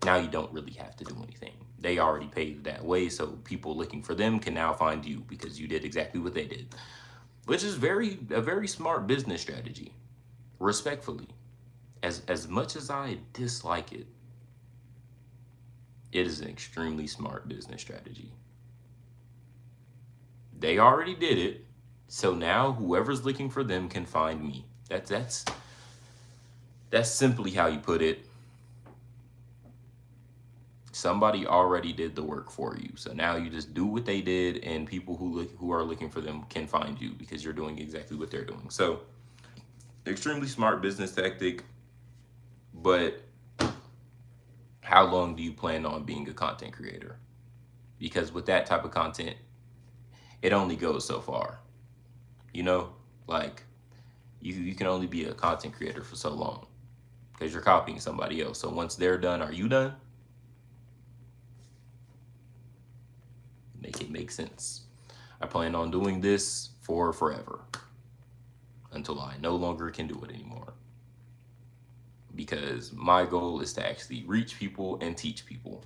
A: you don't really have to do anything. They already paved that way, so people looking for them can now find you because you did exactly what they did, which is a very smart business strategy, respectfully. As much as I dislike it, it is an extremely smart business strategy. They already did it. So now whoever's looking for them can find me. That's simply how you put it. Somebody already did the work for you. So now you just do what they did, and people who are looking for them can find you because you're doing exactly what they're doing. So extremely smart business tactic, but how long do you plan on being a content creator? Because with that type of content, it only goes so far. You know, like you can only be a content creator for so long because you're copying somebody else. So once they're done, are you done? Make it make sense. I plan on doing this for forever until I no longer can do it anymore. Because my goal is to actually reach people and teach people.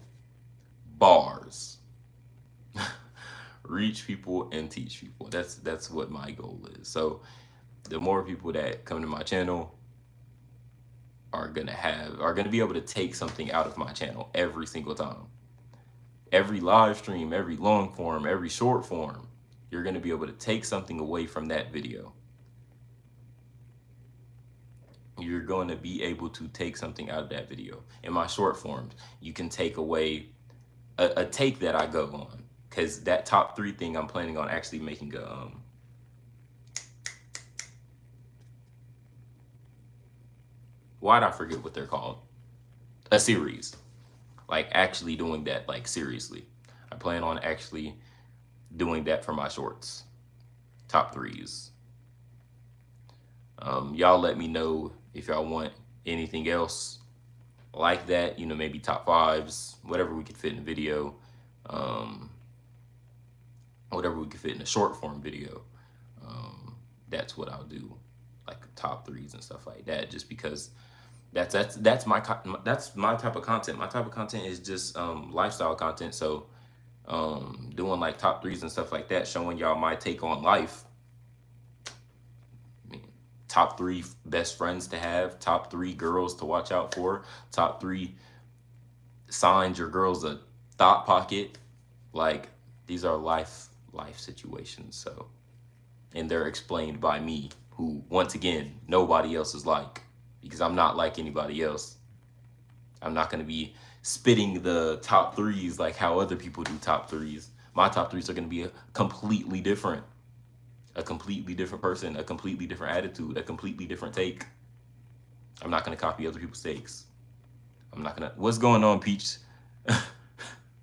A: Bars. Reach people and teach people. That's what my goal is. So the more people that come to my channel are gonna be able to take something out of my channel every single time. Every live stream, every long form, every short form, you're gonna be able to take something away from that video. You're going to be able to take something out of that video. In my short forms, you can take away a take that I go on, because that top 3 thing I'm planning on actually making why'd I forget what they're called? A series. Like actually doing that, like seriously. I plan on actually doing that for my shorts. Top 3s. Y'all let me know if y'all want anything else like that, you know, maybe top 5s, whatever we could fit in a video, whatever we could fit in a short form video. That's what I'll do, like top 3s and stuff like that, just because that's my type of content. My type of content is just lifestyle content. So doing like top 3s and stuff like that, showing y'all my take on life. Top 3 best friends to have, top 3 girls to watch out for, top 3 signs your girl's a thought pocket. Like, these are life situations. So, and they're explained by me, who once again nobody else is like, because I'm not like anybody else. I'm not going to be spitting the top 3s like how other people do top 3s. My top 3s are going to be completely different. A completely different person, a completely different attitude, a completely different take. I'm not going to copy other people's takes. I'm not going to... What's going on, Peach?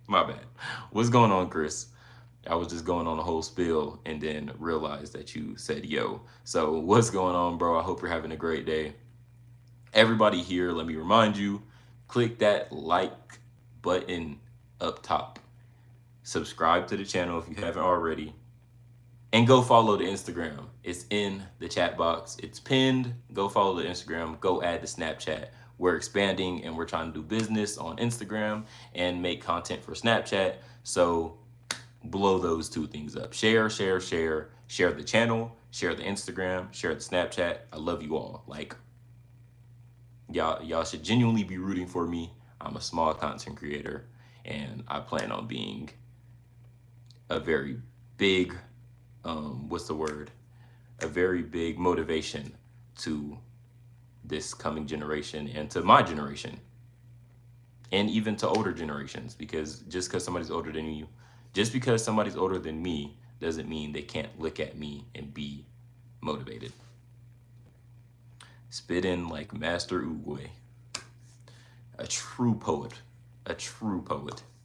A: My bad. What's going on, Chris? I was just going on a whole spiel and then realized that you said yo. So what's going on, bro? I hope you're having a great day. Everybody here, let me remind you, click that like button up top. Subscribe to the channel if you haven't already. And go follow the Instagram. It's in the chat box. It's pinned. Go follow the Instagram. Go add the Snapchat. We're expanding and we're trying to do business on Instagram and make content for Snapchat. So blow those 2 things up. Share, share, share. Share the channel. Share the Instagram. Share the Snapchat. I love you all. Like, y'all should genuinely be rooting for me. I'm a small content creator and I plan on being a very big a very big motivation to this coming generation and to my generation and even to older generations, because just because somebody's older than you, just because somebody's older than me doesn't mean they can't look at me and be motivated. Spit in like Master Oogway. A true poet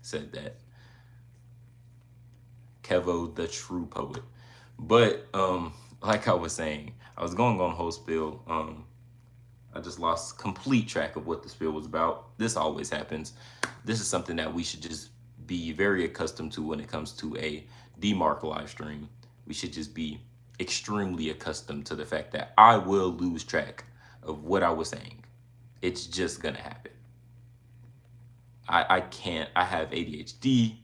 A: said that. Kevo, the true poet. But like I was saying, I was going on a whole spiel. I just lost complete track of what the spiel was about. This always happens. This is something that we should just be very accustomed to when it comes to a DMark live stream. We should just be extremely accustomed to the fact that I will lose track of what I was saying. It's just gonna happen. I can't. I have ADHD.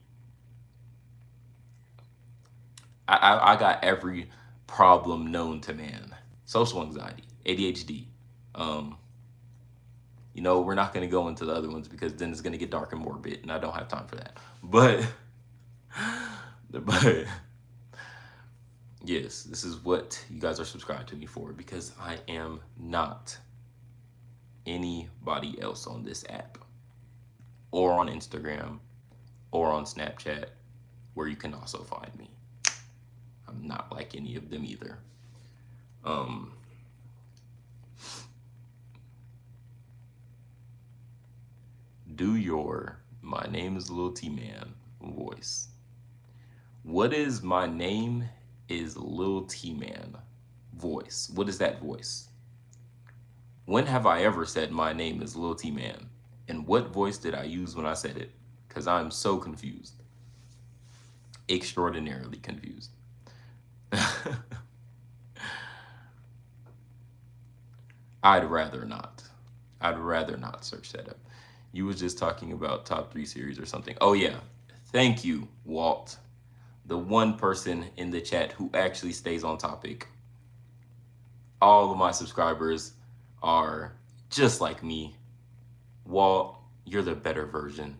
A: I got every problem known to man. Social anxiety, ADHD. You know, we're not going to go into the other ones because then it's going to get dark and morbid, and I don't have time for that. But Yes, this is what you guys are subscribed to me for, because I am not anybody else on this app or on Instagram or on Snapchat, where you can also find me. I'm not like any of them either. Um, do your "my name is Lil T Man" voice. What is "my name is Lil T Man" voice? What is that voice? When have I ever said "my name is Lil T Man"? And what voice did I use when I said it? Because I'm so confused. Extraordinarily confused. I'd rather not. I'd rather not search that up. You was just talking about top 3 series or something. Oh yeah. Thank you, Walt. The one person in the chat who actually stays on topic. All of my subscribers are just like me. Walt, you're the better version.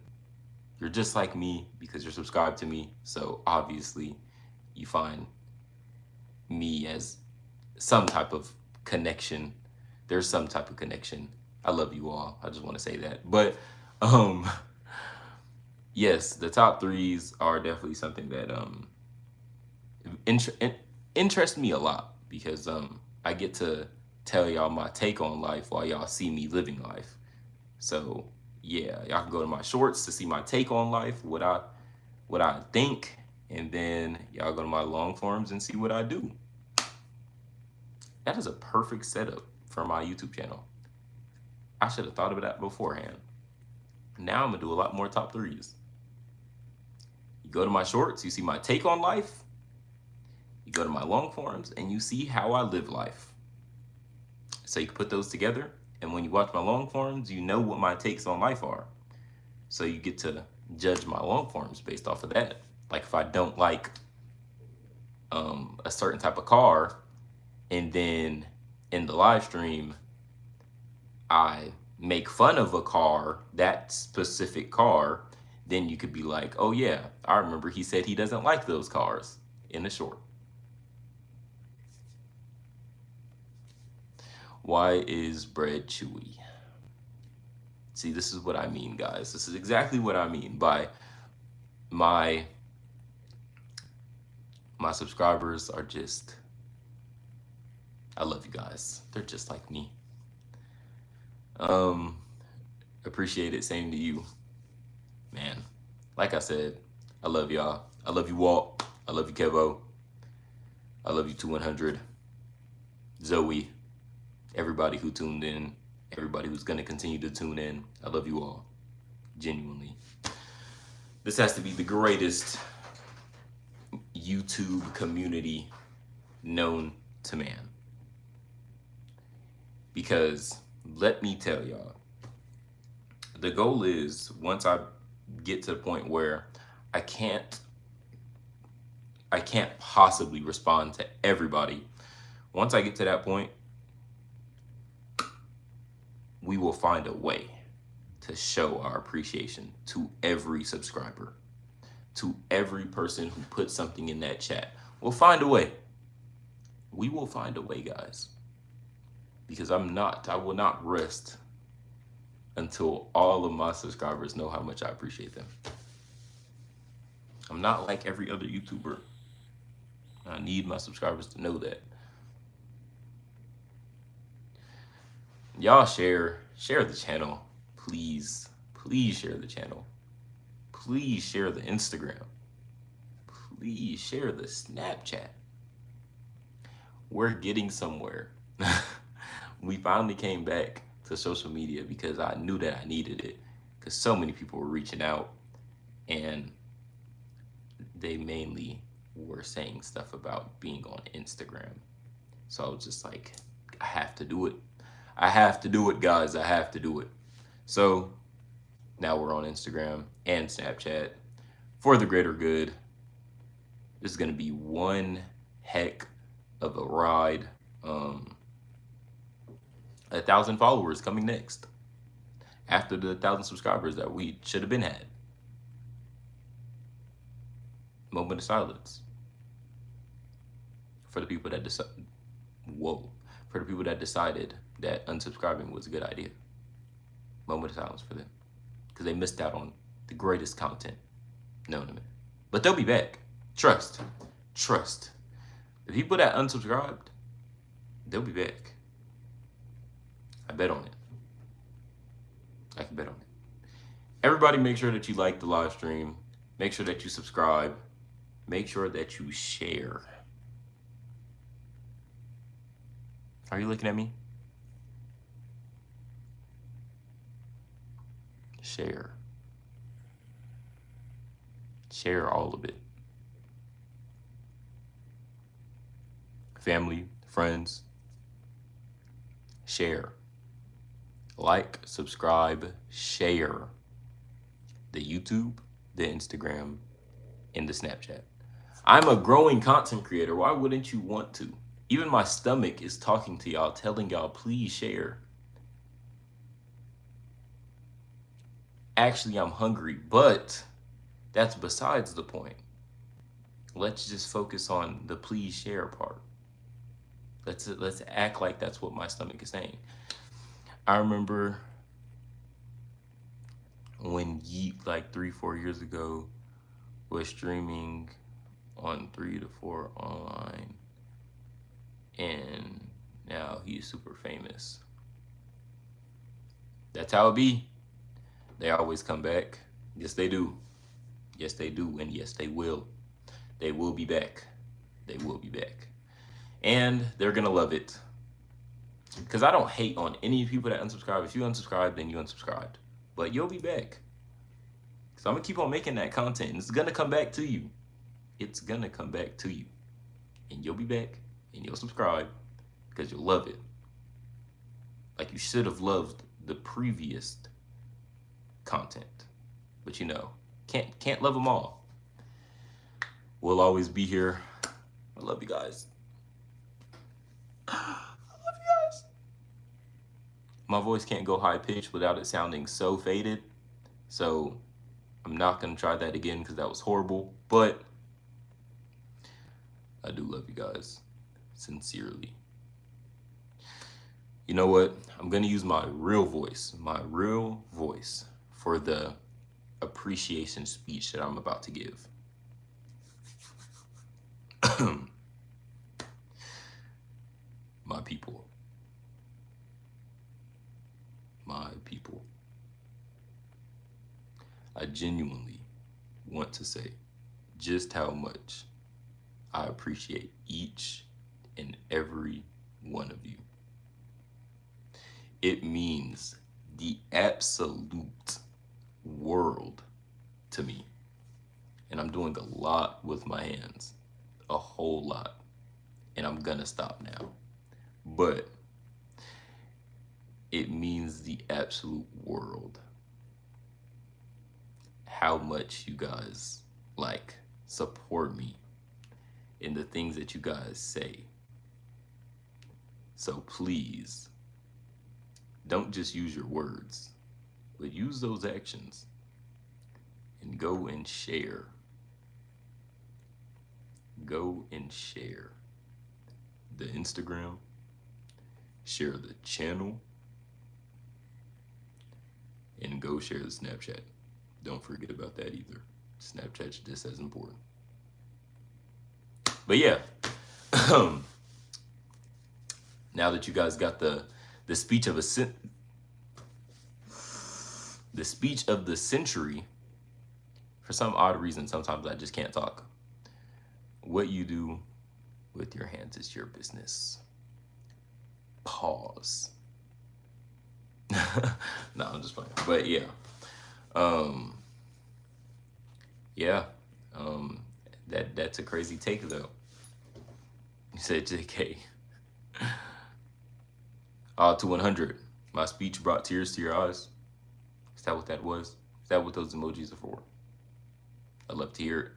A: You're just like me because you're subscribed to me. So obviously you find me as some type of connection. There's some type of connection. I love you all. I just want to say that. But yes, the top 3s are definitely something that interests me a lot, because I get to tell y'all my take on life while y'all see me living life. So yeah, y'all can go to my shorts to see my take on life, what I think, and then y'all go to my long forms and see what I do. That is a perfect setup for my YouTube channel. I should have thought of that beforehand. Now I'm gonna do a lot more top 3s. You go to my shorts, you see my take on life. You go to my long forms and you see how I live life. So you can put those together, and when you watch my long forms, you know what my takes on life are. So you get to judge my long forms based off of that. Like if I don't like a certain type of car, and then in the live stream I make fun of a car, that specific car, then you could be like, oh yeah, I remember he said he doesn't like those cars in the short. Why is bread chewy? See, this is what I mean, guys. This is exactly what I mean by my subscribers are just, I love you guys. They're just like me. Appreciate it. Same to you, man. Like I said, I love y'all. I love you, Walt. I love you, Kevo. I love you, 2100. Zoe. Everybody who tuned in. Everybody who's going to continue to tune in. I love you all. Genuinely. This has to be the greatest YouTube community known to man. Because let me tell y'all, the goal is, once I get to the point where I can't possibly respond to everybody. Once I get to that point, we will find a way to show our appreciation to every subscriber, to every person who put something in that chat. We'll find a way. We will find a way, guys. Because I will not rest until all of my subscribers know how much I appreciate them. I'm not like every other YouTuber. I need my subscribers to know that. Y'all share the channel. Please share the channel. Please share the Instagram. Please share the Snapchat. We're getting somewhere. We finally came back to social media because I knew that I needed it, because so many people were reaching out and they mainly were saying stuff about being on Instagram. So I was just like, I have to do it. I have to do it, guys. I have to do it. So now we're on Instagram and Snapchat for the greater good. This is going to be one heck of a ride. 1,000 followers coming next, after the 1,000 subscribers that we should have been had. Moment of silence. for the people that decided, for the people that decided that unsubscribing was a good idea. Moment of silence for them, because they missed out on the greatest content known to man. But they'll be back. Trust. The people that unsubscribed, they'll be back. I bet on it. I can bet on it. Everybody, make sure that you like the live stream. Make sure that you subscribe. Make sure that you share. Are you looking at me? Share. Share all of it. Family, friends. Share. Like, subscribe, share. The YouTube, the Instagram, and the Snapchat. I'm a growing content creator. Why wouldn't you want to? Even my stomach is talking to y'all, telling y'all, please share. Actually, I'm hungry, but that's besides the point. Let's just focus on the please share part. Let's act like that's what my stomach is saying. I remember when Yeet, like 3-4 years ago, was streaming on 3 to 4 online, and now he's super famous. That's how it be. They always come back. Yes, they do. Yes, they do, and yes, they will. They will be back. They will be back. And they're gonna love it. Because I don't hate on any people that unsubscribe. If you unsubscribe, then you unsubscribed. But you'll be back. So I'm gonna keep on making that content. And it's gonna come back to you. It's gonna come back to you. And you'll be back. And you'll subscribe. Because you'll love it. Like you should have loved the previous content. But you know, can't love them all. We'll always be here. I love you guys. My voice can't go high pitched without it sounding so faded. So I'm not going to try that again because that was horrible. But I do love you guys. Sincerely. You know what? I'm going to use my real voice for the appreciation speech that I'm about to give. My people. My people. I genuinely want to say just how much I appreciate each and every one of you. It means the absolute world to me. And I'm doing a lot with my hands. A whole lot. And I'm gonna stop now. But it means the absolute world how much you guys like support me in the things that you guys say. So please don't just use your words, but use those actions and go and share. Go and share the Instagram, share the channel, and go share the Snapchat. Don't forget about that either. Snapchat's just as important. But yeah, now that you guys got the speech of the speech of the century, for some odd reason, sometimes I just can't talk. What you do with your hands is your business. Pause. No, I'm just playing. But yeah. That's a crazy take though. You said JK. To 100. My speech brought tears to your eyes. Is that what that was? Is that what those emojis are for? I love to hear it.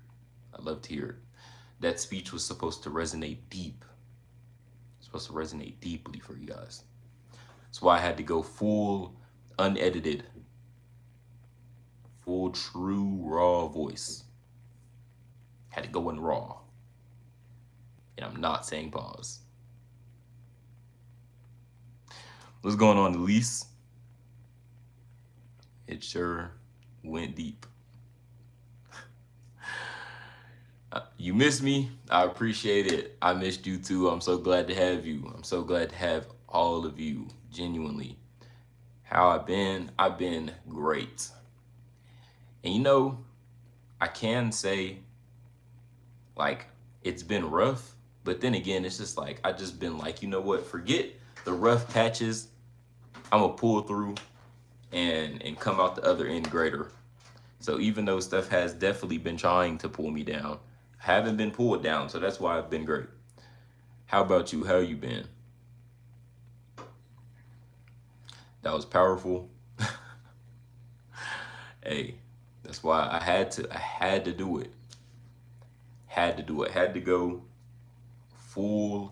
A: I love to hear it. That speech was supposed to resonate deep. It's supposed to resonate deeply for you guys. That's why I had to go full unedited, full true raw voice. Had to go in raw. And I'm not saying pause. What's going on, Elise? It sure went deep. You missed me. I appreciate it. I missed you too. I'm so glad to have you. I'm so glad to have all of you, genuinely. How I've been? I've been great. And you know, I can say, like, it's been rough, but then again, it's just like, I just been like, you know what? Forget the rough patches. I'm gonna pull through and come out the other end greater. So even though stuff has definitely been trying to pull me down, I haven't been pulled down. So that's why I've been great. How about you? How you been? That was powerful. Hey, that's why I had to do it. Had to do it. Had to go full,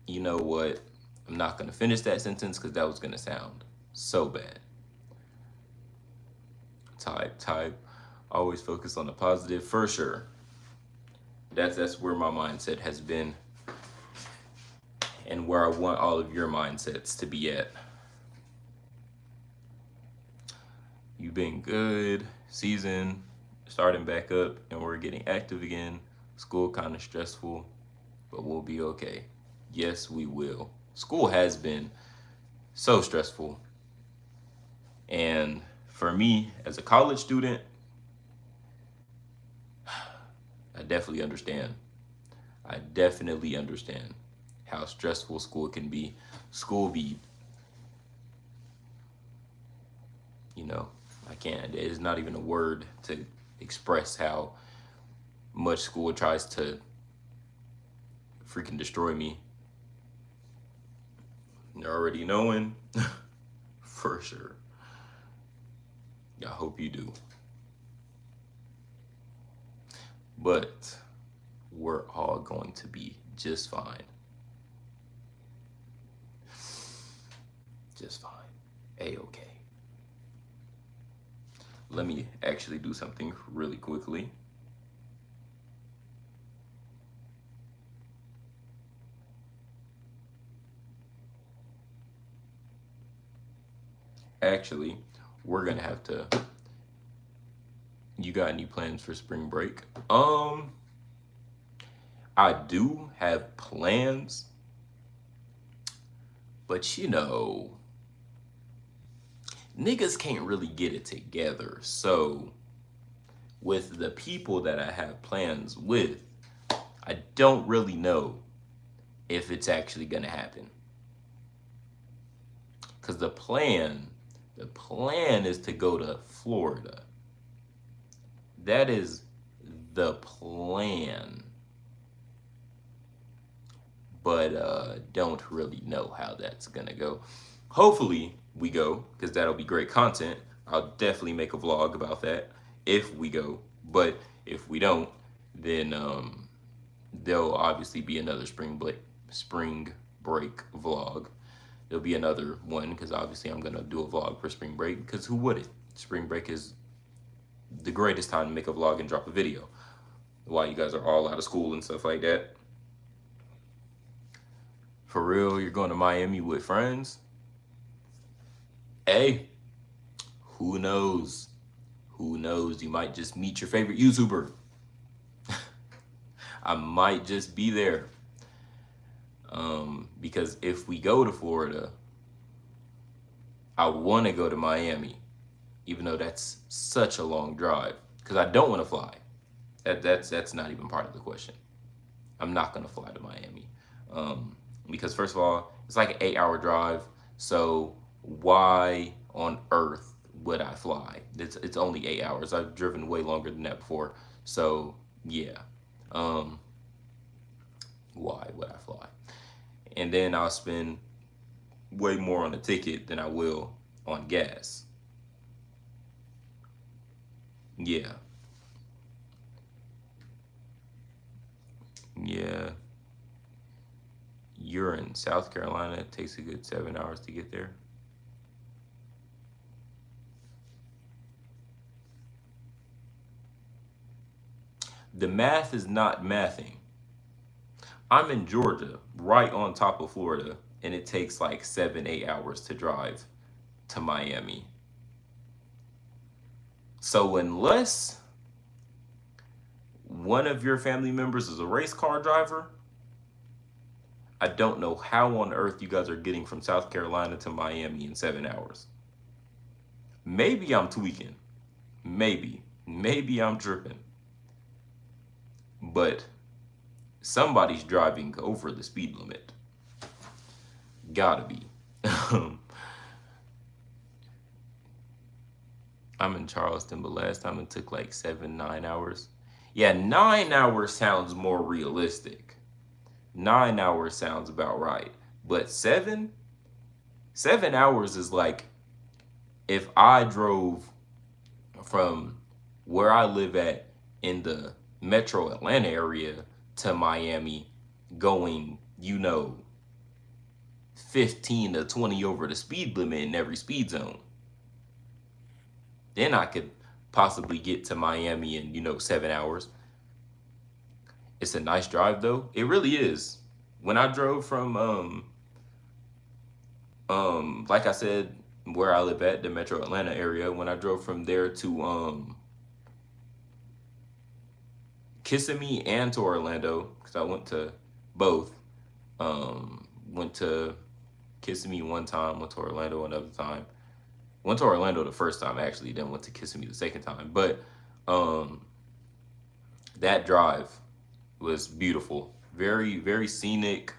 A: you know what? I'm not gonna finish that sentence because that was gonna sound so bad. Type. Always focus on the positive, for sure. That's where my mindset has been and where I want all of your mindsets to be at. You've been good. Season starting back up and we're getting active again. School kind of stressful, but we'll be okay. Yes, we will. School has been so stressful. And for me, as a college student, I definitely understand. I definitely understand how stressful school can be. School be, you know, I can't, it's not even a word to express how much school tries to freaking destroy me. You're already knowing, for sure. I hope you do. But we're all going to be just fine. Just fine. A-okay. Let me actually do something really quickly. Actually, we're gonna have to. You got any plans for spring break? I do have plans, but you know, niggas can't really get it together. So, with the people that I have plans with, I don't really know if it's actually gonna happen. Because the plan is to go to Florida. That is the plan. But don't really know how that's gonna go. Hopefully we go, because that'll be great content. I'll definitely make a vlog about that if we go. But if we don't, then there'll obviously be another spring break vlog. There'll be another one because obviously I'm gonna do a vlog for spring break, because who wouldn't? Spring break is the greatest time to make a vlog and drop a video while you guys are all out of school and stuff like that. For real, you're going to Miami with friends? Hey, who knows? Who knows? You might just meet your favorite YouTuber. I might just be there. Because if we go to Florida, I want to go to Miami, even though that's such a long drive. Because I don't want to fly. That's not even part of the question. I'm not gonna fly to Miami. Because first of all, it's like an 8-hour drive. So why on earth would I fly? It's only 8 hours. I've driven way longer than that before. So yeah. Why would I fly? And then I'll spend way more on a ticket than I will on gas. Yeah. Yeah. You're in South Carolina. It takes a good 7 hours to get there. the math is not mathing. I'm in Georgia, right on top of Florida, and it takes like 7, 8 hours to drive to Miami. So unless one of your family members is a race car driver, I don't know how on earth you guys are getting from South Carolina to Miami in 7 hours. Maybe I'm tweaking. Maybe I'm tripping. But somebody's driving over the speed limit. Gotta be. I'm in Charleston, but last time it took like 7, 9 hours. Yeah, 9 hours sounds more realistic. 9 hours sounds about right. But 7 hours is like if I drove from where I live at in the metro Atlanta area to Miami going, 15 to 20 over the speed limit in every speed zone. Then I could possibly get to Miami in, 7 hours. It's a nice drive though. It really is. When I drove from like I said, where I live at, the metro Atlanta area, when I drove from there to Kissimmee and to Orlando, because I went to both. Went to Kissimmee one time, went to Orlando another time. Went to Orlando the first time actually, then went to Kissimmee the second time. But that drive was beautiful. Very, very scenic,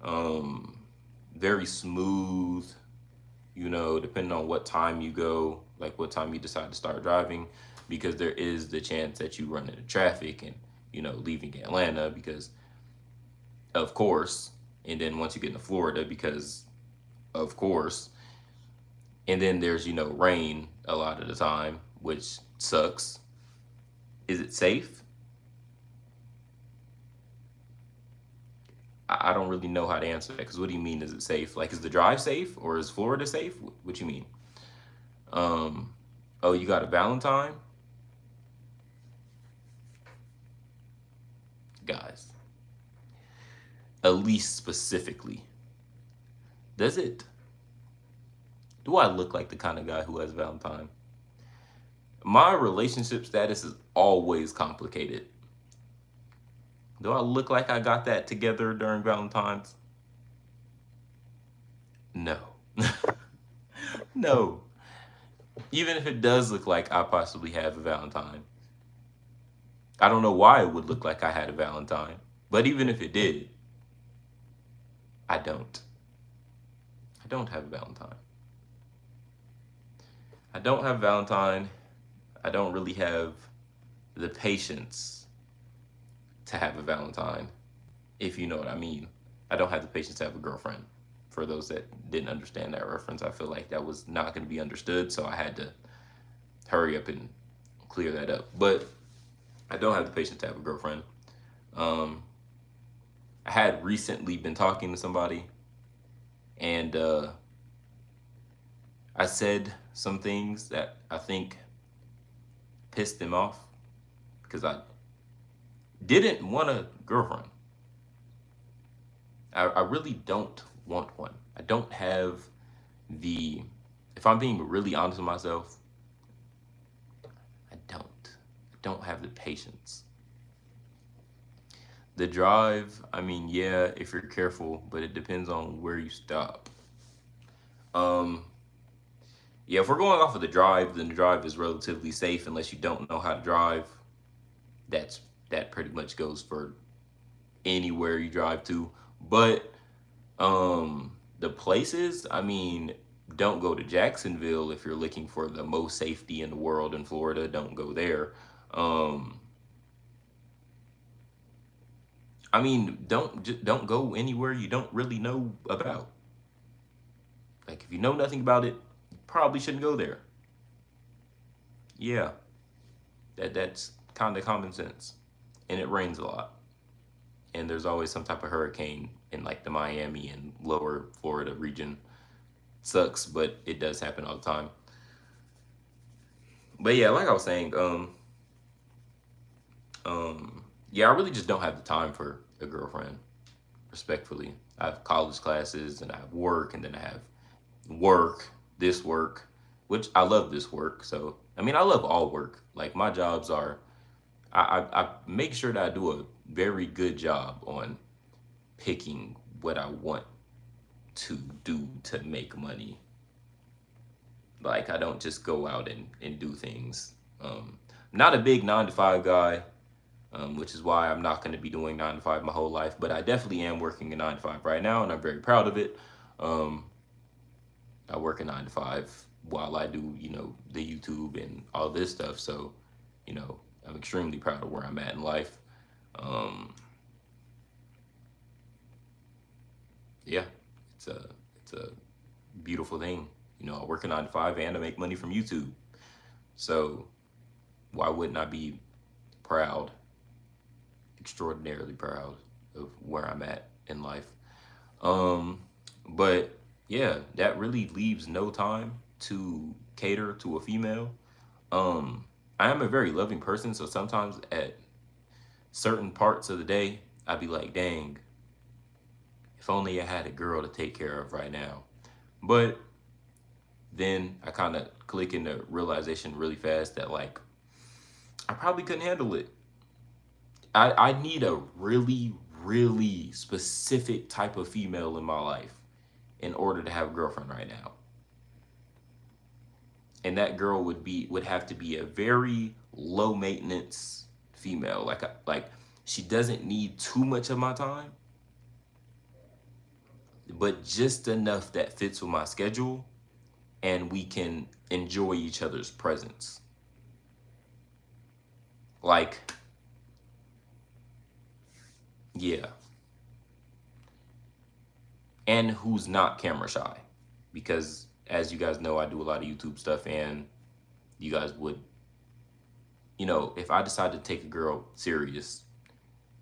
A: very smooth, depending on what time you go, like what time you decide to start driving, because there is the chance that you run into traffic and, leaving Atlanta because, of course, and then once you get into Florida because, of course, and then there's, rain a lot of the time, which sucks. Is it safe? I don't really know how to answer that because what do you mean, is it safe? Like, is the drive safe or is Florida safe? What you mean? Oh, you got a Valentine? Guys, at least specifically, do I look like the kind of guy who has Valentine? My relationship status is always complicated. Do I look like I got that together during Valentine's? No. No. Even if it does look like I possibly have a Valentine, I don't know why it would look like I had a Valentine. But even if it did, I don't. I don't have a Valentine. I don't have a Valentine. I don't really have the patience to have a Valentine, if you know what I mean. I don't have the patience to have a girlfriend. For those that didn't understand that reference, I feel like that was not going to be understood, so I had to hurry up and clear that up. But I don't have the patience to have a girlfriend. I had recently been talking to somebody, and I said some things that I think pissed them off because I didn't want a girlfriend. I really don't want one. I don't have if I'm being really honest with myself, I don't have the patience. The drive, I mean, yeah, if you're careful, but it depends on where you stop. Yeah, if we're going off of the drive, then the drive is relatively safe unless you don't know how to drive. That pretty much goes for anywhere you drive to. But the places, I mean, don't go to Jacksonville if you're looking for the most safety in the world in Florida. Don't go there. I mean, don't go anywhere you don't really know about. Like, if you know nothing about it, you probably shouldn't go there. Yeah, that's kind of common sense. And it rains a lot. And there's always some type of hurricane in like the Miami and lower Florida region. Sucks, but it does happen all the time. But yeah, like I was saying, Yeah, I really just don't have the time for a girlfriend, respectfully. I have college classes and I have work, and then I have work, this work, which I love this work. So, I mean, I love all work. Like, my jobs are, I make sure that I do a very good job on picking what I want to do to make money. Like, I don't just go out and do things. Not a big 9 to 5 guy, which is why I'm not going to be doing 9 to 5 my whole life. But I definitely am working a 9 to 5 right now, and I'm very proud of it. Um, I work a 9 to 5 while I do, the YouTube and all this stuff. So, I'm extremely proud of where I'm at in life. Um, yeah, it's a beautiful thing. I work a 9 to 5 and I make money from YouTube. So why wouldn't I be proud, extraordinarily proud of where I'm at in life? But yeah, that really leaves no time to cater to a female. I am a very loving person, so sometimes at certain parts of the day, I'd be like, dang, if only I had a girl to take care of right now. But then I kind of click into realization really fast that, like, I probably couldn't handle it. I need a really, really specific type of female in my life in order to have a girlfriend right now. And that girl would have to be a very low maintenance female. Like she doesn't need too much of my time, but just enough that fits with my schedule and we can enjoy each other's presence. Like, yeah. And who's not camera shy. Because as you guys know, I do a lot of YouTube stuff, and you guys would, if I decided to take a girl serious,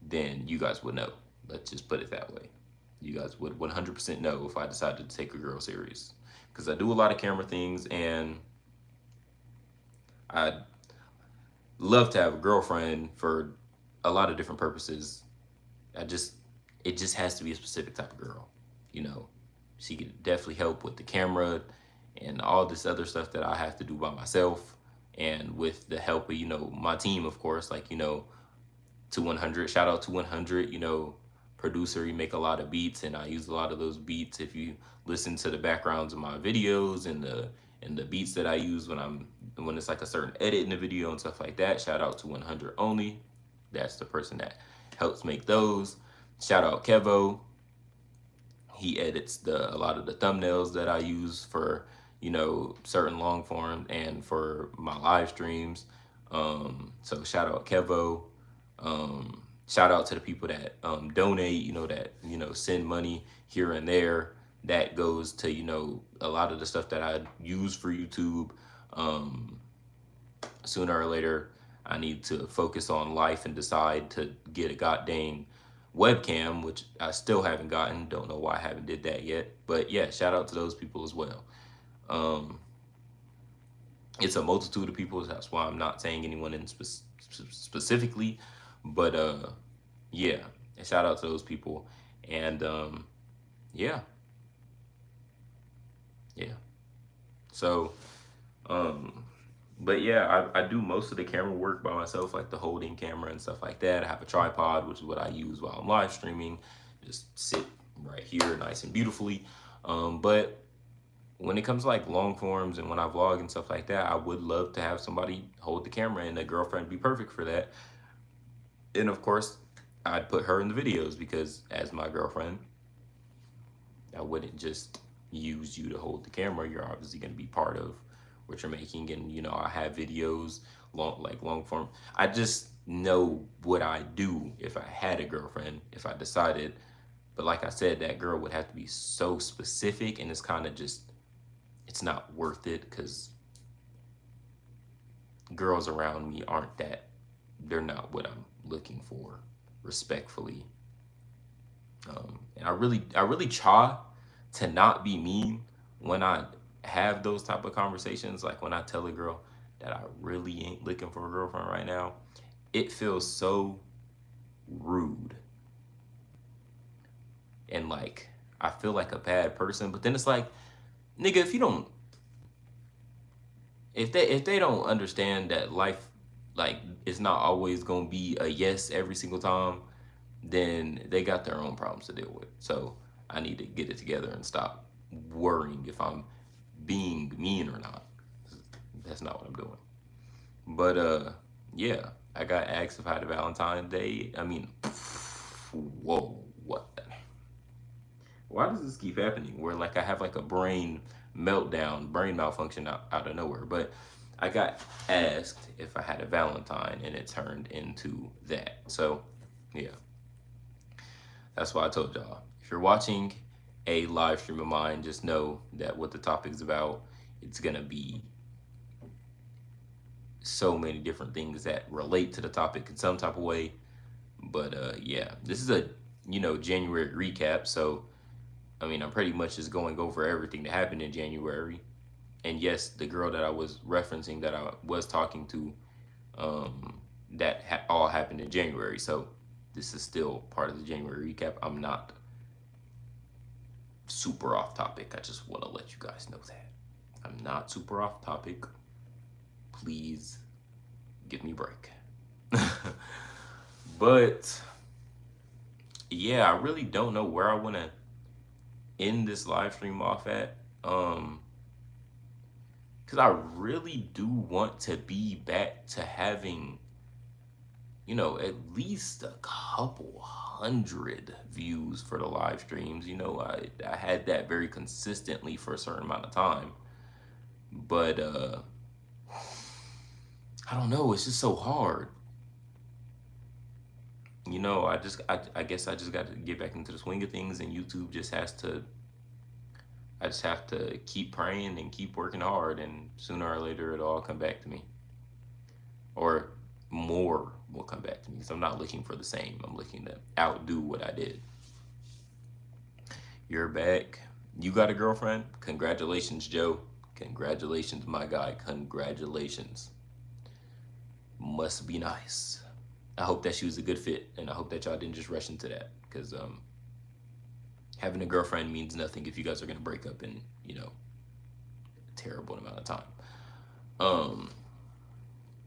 A: then you guys would know. Let's just put it that way. You guys would 100% know if I decided to take a girl serious. Because I do a lot of camera things, and I'd love to have a girlfriend for a lot of different purposes. It just has to be a specific type of girl. She could definitely help with the camera and all this other stuff that I have to do by myself, and with the help of, my team, of course, like, 200, shout out to 100, producer. You make a lot of beats, and I use a lot of those beats. If you listen to the backgrounds of my videos and the beats that I use when it's like a certain edit in the video and stuff like that, shout out to 100 only. That's the person that helps make those. Shout out Kevo. He edits a lot of the thumbnails that I use for, certain long form and for my live streams. So shout out Kevo. Shout out to the people that donate, that send money here and there. That goes to, a lot of the stuff that I use for YouTube. Sooner or later, I need to focus on life and decide to get a goddamn webcam, which I still haven't gotten. Don't know why I haven't did that yet. But yeah, shout out to those people as well. It's a multitude of people. That's why I'm not saying anyone in specifically. But yeah, and shout out to those people. And yeah. So but yeah, I do most of the camera work by myself, like the holding camera and stuff like that. I have a tripod, which is what I use while I'm live streaming. Just sit right here nice and beautifully. But when it comes to like long forms and when I vlog and stuff like that, I would love to have somebody hold the camera, and a girlfriend be perfect for that. And of course, I'd put her in the videos, because as my girlfriend, I wouldn't just use you to hold the camera. You're obviously going to be part of what you're making, and I have videos long form. I just know what I do if I had a girlfriend, if I decided. But like I said, that girl would have to be so specific, and it's kind of just, it's not worth it, because girls around me they're not what I'm looking for, respectfully. And I really try to not be mean when I have those type of conversations. Like when I tell a girl that I really ain't looking for a girlfriend right now, it feels so rude. And like, I feel like a bad person, but then it's like, nigga, if they don't understand that life, like, it's not always gonna be a yes every single time, then they got their own problems to deal with. So I need to get it together and stop worrying if I'm being mean or not. That's not what I'm doing. But yeah, I got asked if I had a Valentine's Day. I mean, whoa, what? Why does this keep happening? Where like I have like a brain meltdown, brain malfunction out of nowhere. But I got asked if I had a Valentine, and it turned into that. So yeah, that's why I told y'all. If you're watching a live stream of mine, just know that what the topic's about, it's gonna be so many different things that relate to the topic in some type of way. But yeah, this is a January recap. So I mean, I'm pretty much just going over everything that happened in January. And yes, the girl that I was referencing that I was talking to, that all happened in January. So this is still part of the January recap. I'm not super off topic. I just want to let you guys know that I'm not super off topic. Please give me a break. But yeah, I really don't know where I want to end this live stream off at. Because I really do want to be back to having, at least a couple hundred views for the live streams. I had that very consistently for a certain amount of time. But I don't know, it's just so hard. I guess I just got to get back into the swing of things, and YouTube just has to, I just have to keep praying and keep working hard, and sooner or later it'll all come back to me. Or more will come back to me, because I'm not looking for the same. I'm looking to outdo what I did. You're back. You got a girlfriend? Congratulations, Joe. Congratulations, my guy. Congratulations. Must be nice. I hope that she was a good fit, and I hope that y'all didn't just rush into that, because having a girlfriend means nothing if you guys are going to break up in, a terrible amount of time.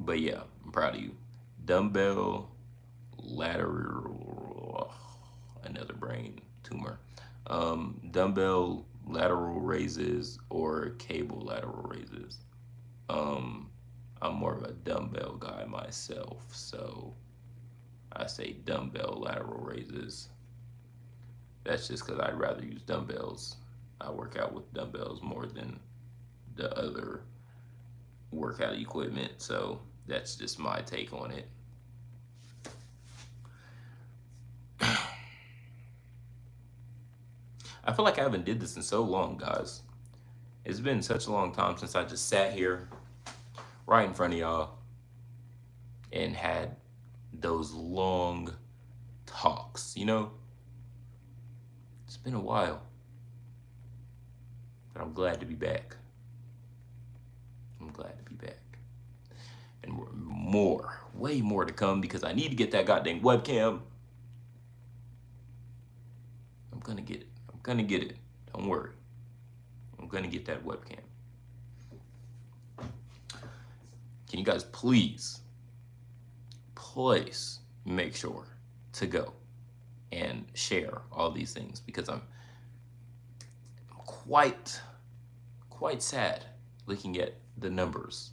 A: But yeah, I'm proud of you. Dumbbell lateral, another brain tumor. Dumbbell lateral raises or cable lateral raises. I'm more of a dumbbell guy myself, so I say dumbbell lateral raises. That's just because I'd rather use dumbbells. I work out with dumbbells more than the other workout equipment, so that's just my take on it. I feel like I haven't did this in so long, guys. It's been such a long time since I just sat here right in front of y'all and had those long talks, It's been a while, but I'm glad to be back. I'm glad to be back. And way more to come, because I need to get that goddamn webcam. I'm gonna get it. Don't worry. I'm gonna get that webcam. Can you guys please make sure to go and share all these things, because I'm quite sad looking at the numbers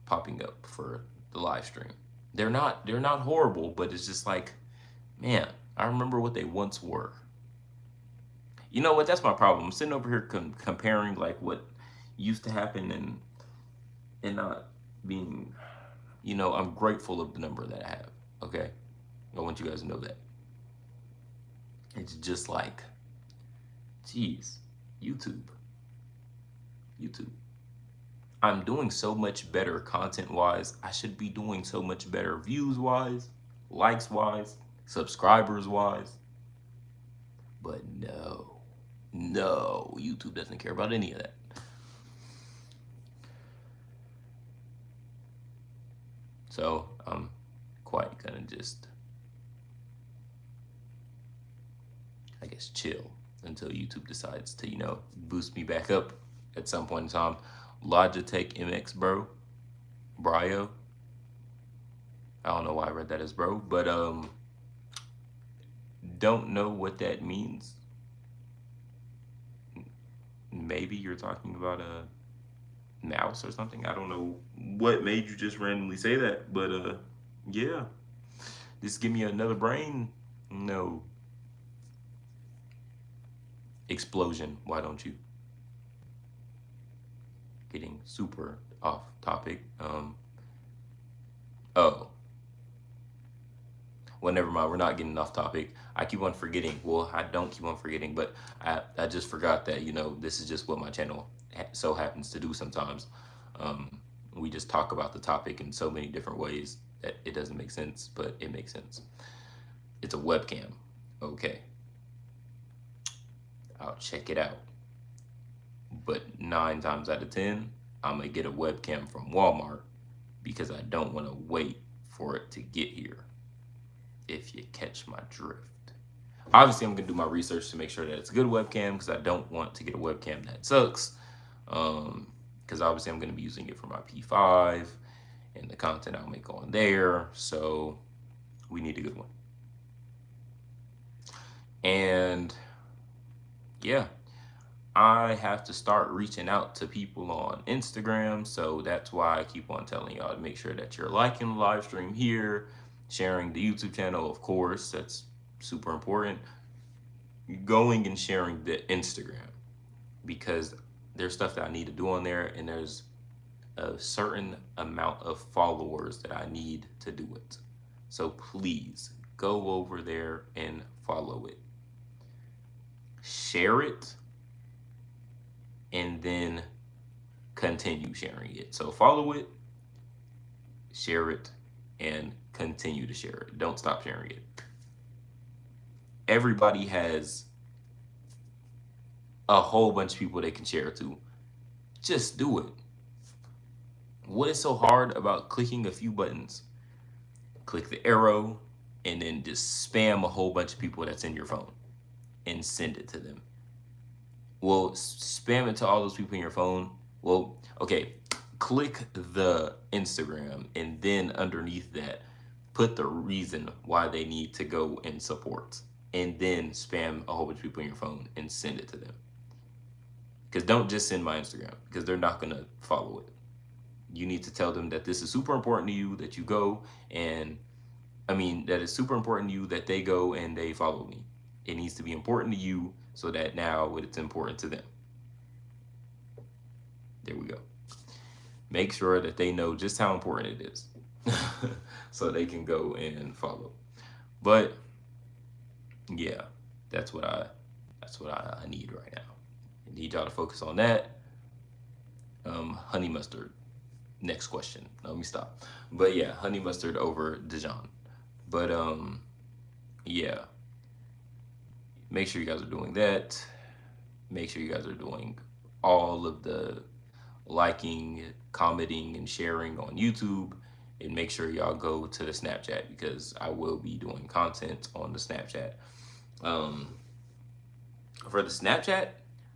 A: popping up for the live stream. They're not horrible, but it's just like, man, I remember what they once were. You know what? That's my problem. I'm sitting over here comparing like what used to happen and not being, I'm grateful of the number that I have. Okay, I want you guys to know that. It's just like, geez, YouTube. I'm doing so much better content-wise. I should be doing so much better views-wise, likes-wise, subscribers-wise. But no, YouTube doesn't care about any of that. So I'm quite gonna just, I guess, chill until YouTube decides to, boost me back up at some point in time. Logitech MX Brio. I don't know why I read that as bro, but don't know what that means. Maybe you're talking about a mouse or something. I don't know what made you just randomly say that, but yeah. Just give me another brain. No. Explosion. Why don't you? Getting super off topic. Oh. Well, never mind. We're not getting off topic. I keep on forgetting. Well, I don't keep on forgetting, but I just forgot that, this is just what my channel so happens to do sometimes. We just talk about the topic in so many different ways that it doesn't make sense, but it makes sense. It's a webcam. Okay. I'll check it out. But 9 times out of 10, I'm going to get a webcam from Walmart because I don't want to wait for it to get here, if you catch my drift. Obviously, I'm going to do my research to make sure that it's a good webcam because I don't want to get a webcam that sucks. Because obviously, I'm going to be using it for my P5 and the content I'll make on there. So we need a good one. And yeah, I have to start reaching out to people on Instagram. So that's why I keep on telling y'all to make sure that you're liking the live stream here, sharing the YouTube channel, of course, that's super important. Going and sharing the Instagram because there's stuff that I need to do on there, and there's a certain amount of followers that I need to do it. So please go over there and follow it. Share it and then continue sharing it. So follow it, share it, and continue to share it. Don't stop sharing it. Everybody has a whole bunch of people they can share to. Just do it. What is so hard about clicking a few buttons? Click the arrow and then just spam a whole bunch of people that's in your phone and send it to them. Well, spam it to all those people in your phone. Well, okay, click the Instagram and then underneath that, put the reason why they need to go and support, and then spam a whole bunch of people in your phone and send it to them. Because don't just send my Instagram because they're not going to follow it. You need to tell them that this is super important to you, that you go and, that it's super important to you that they go and they follow me. It needs to be important to you so that now it's important to them. There we go. Make sure that they know just how important it is so they can go and follow. But yeah, that's what I need right now. I need y'all to focus on that. Honey mustard. Next question. Let me stop. But yeah, honey mustard over Dijon. But yeah. Make sure you guys are doing that. Make sure you guys are doing all of the liking, commenting, and sharing on YouTube. And make sure y'all go to the Snapchat because I will be doing content on the Snapchat. For the Snapchat,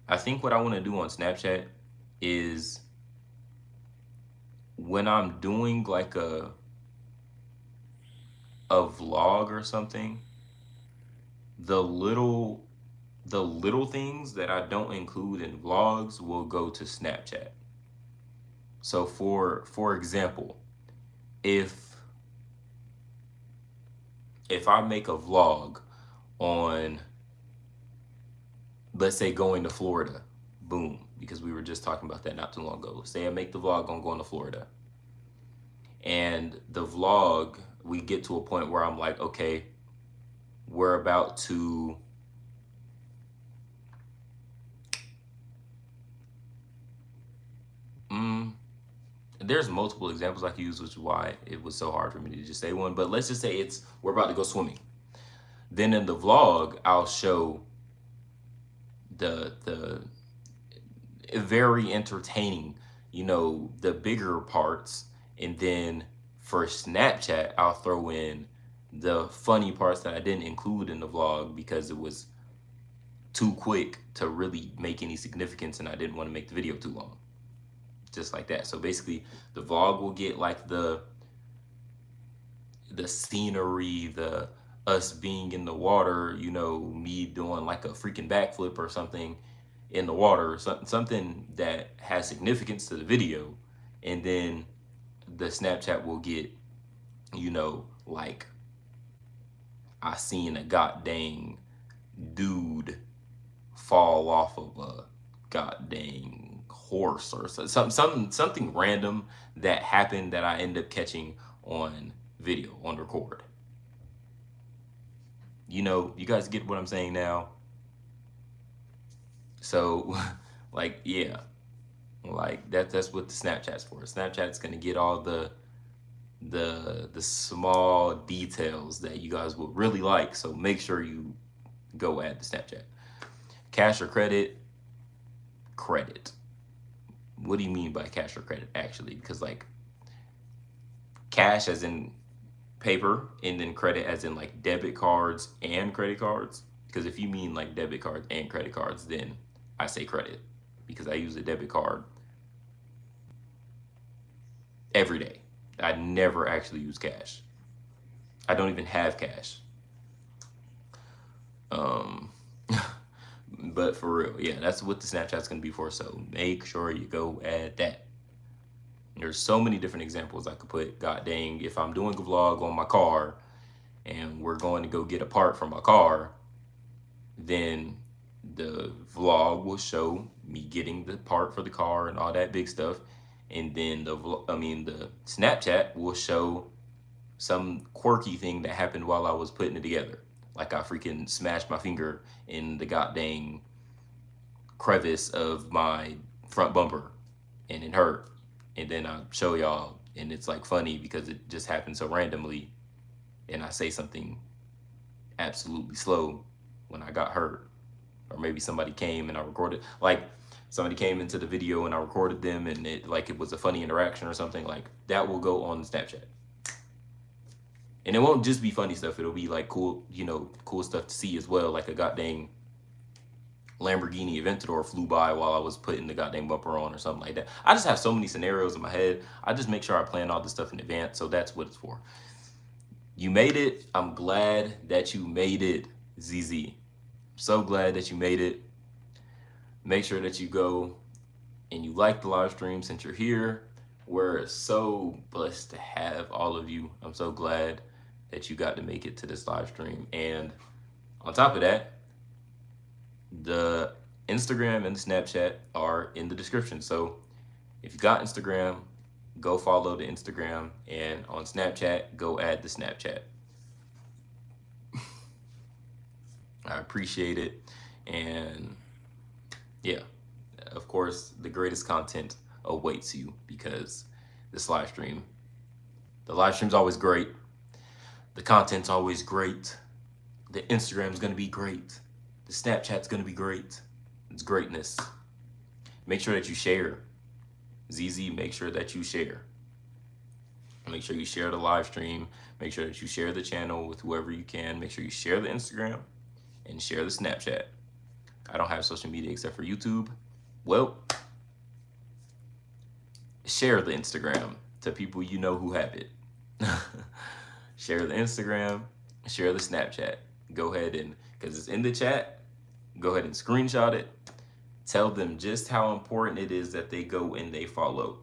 A: I think what I want to do on Snapchat is when I'm doing like a vlog or something, the little things that I don't include in vlogs will go to Snapchat. So for example, if I make a vlog on, let's say, going to Florida, boom, because we were just talking about that not too long ago. Say I make the vlog on going to Florida, and the vlog, we get to a point where I'm like, okay, we're about to there's multiple examples I could use, which is why it was so hard for me to just say one. But let's just say we're about to go swimming. Then in the vlog, I'll show the very entertaining, the bigger parts, and then For Snapchat, I'll throw in the funny parts that I didn't include in the vlog because it was too quick to really make any significance and I didn't want to make the video too long. Just like that. So basically the vlog will get like the scenery, the us being in the water, you know, me doing like a freaking backflip or something in the water, something that has significance to the video. And then the Snapchat will get, you know, like I seen a god dang dude fall off of a god dang horse or something random that happened that I end up catching on video, on record. You know, you guys get what I'm saying now? So like, yeah, like that's what the Snapchat's for. Snapchat's gonna get all the small details that you guys will really like. So make sure you go add the Snapchat. Cash or credit? Credit. What do you mean by cash or credit, actually? Because like cash as in paper, and then credit as in like debit cards and credit cards. Because if you mean like debit cards and credit cards, then I say credit, because I use a debit card every day. I never actually use cash. I don't even have cash. But for real, yeah, that's what the Snapchat's gonna be for. So make sure you go add that. There's so many different examples I could put. God dang, if I'm doing a vlog on my car and we're going to go get a part from my car, then the vlog will show me getting the part for the car and all that big stuff. And then the Snapchat will show some quirky thing that happened while I was putting it together. Like I freaking smashed my finger in the god dang crevice of my front bumper and it hurt. And then I show y'all and it's like funny because it just happened so randomly. And I say something absolutely slow when I got hurt. Or maybe somebody came and I recorded, like somebody came into the video and I recorded them and it was a funny interaction or something. Like that will go on Snapchat. And it won't just be funny stuff. It'll be like cool, you know, cool stuff to see as well. Like a goddamn Lamborghini Aventador flew by while I was putting the goddamn bumper on or something like that. I just have so many scenarios in my head. I just make sure I plan all this stuff in advance. So that's what it's for. You made it. I'm glad that you made it, ZZ. So glad that you made it. Make sure that you go and you like the live stream since you're here. We're so blessed to have all of you. I'm so glad that you got to make it to this live stream. And on top of that, the Instagram and the Snapchat are in the description. So if you got Instagram, go follow the Instagram, and on Snapchat, go add the Snapchat. I appreciate it. And yeah, of course, the greatest content awaits you because this live stream, the live stream's always great. The content's always great. The Instagram's gonna be great. The Snapchat's gonna be great. It's greatness. Make sure that you share. ZZ, make sure that you share. Make sure you share the live stream. Make sure that you share the channel with whoever you can. Make sure you share the Instagram and share the Snapchat. I don't have social media except for YouTube. Well, share the Instagram to people you know who have it. Share the Instagram, share the Snapchat. Go ahead and, because it's in the chat, go ahead and screenshot it. Tell them just how important it is that they go and they follow.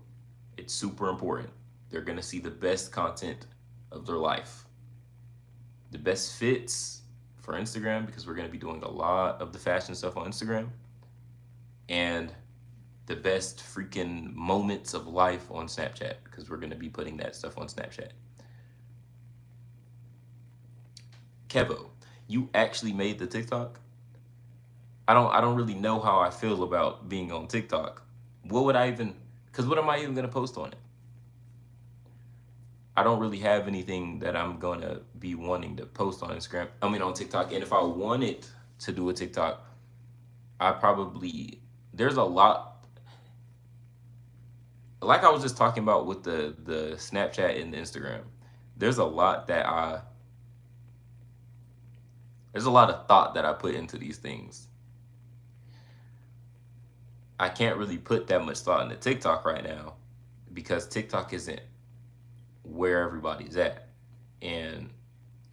A: It's super important. They're going to see the best content of their life. The best fits for Instagram, because we're going to be doing a lot of the fashion stuff on Instagram. And the best freaking moments of life on Snapchat, because we're going to be putting that stuff on Snapchat. Kevo, you actually made the TikTok? I don't really know how I feel about being on TikTok. What would I even, because what am I even going to post on it? I don't really have anything that I'm going to be wanting to post on Instagram. I mean, on TikTok. And if I wanted to do a TikTok, there's a lot. like I was just talking about with the Snapchat and the Instagram, there's a lot that I there's a lot of thought that I put into these things. I can't really put that much thought into TikTok right now because TikTok isn't where everybody's at. And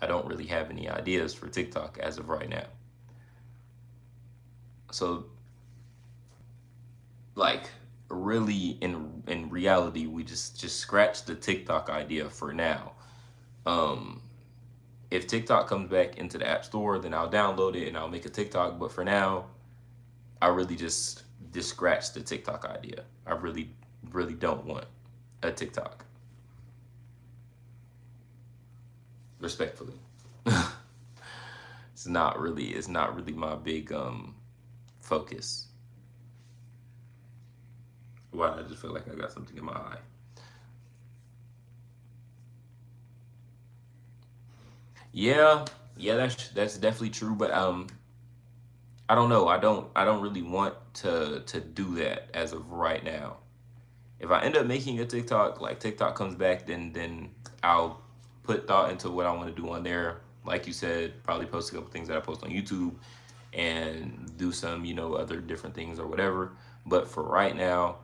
A: I don't really have any ideas for TikTok as of right now. So like really in reality we just scratch the TikTok idea for now. Um if TikTok comes back into the App Store, then I'll download it and I'll make a TikTok. But for now, I really just scratch the TikTok idea. I really don't want a TikTok. Respectfully. It's not really my big focus. Why? I just feel like I got something in my eye. Yeah, yeah, that's definitely true. But I don't know. I don't really want to do that as of right now. If I end up making a TikTok, like TikTok comes back, then I'll put thought into what I want to do on there. Like you said, probably post a couple things that I post on YouTube and do some, other different things or whatever. But for right now,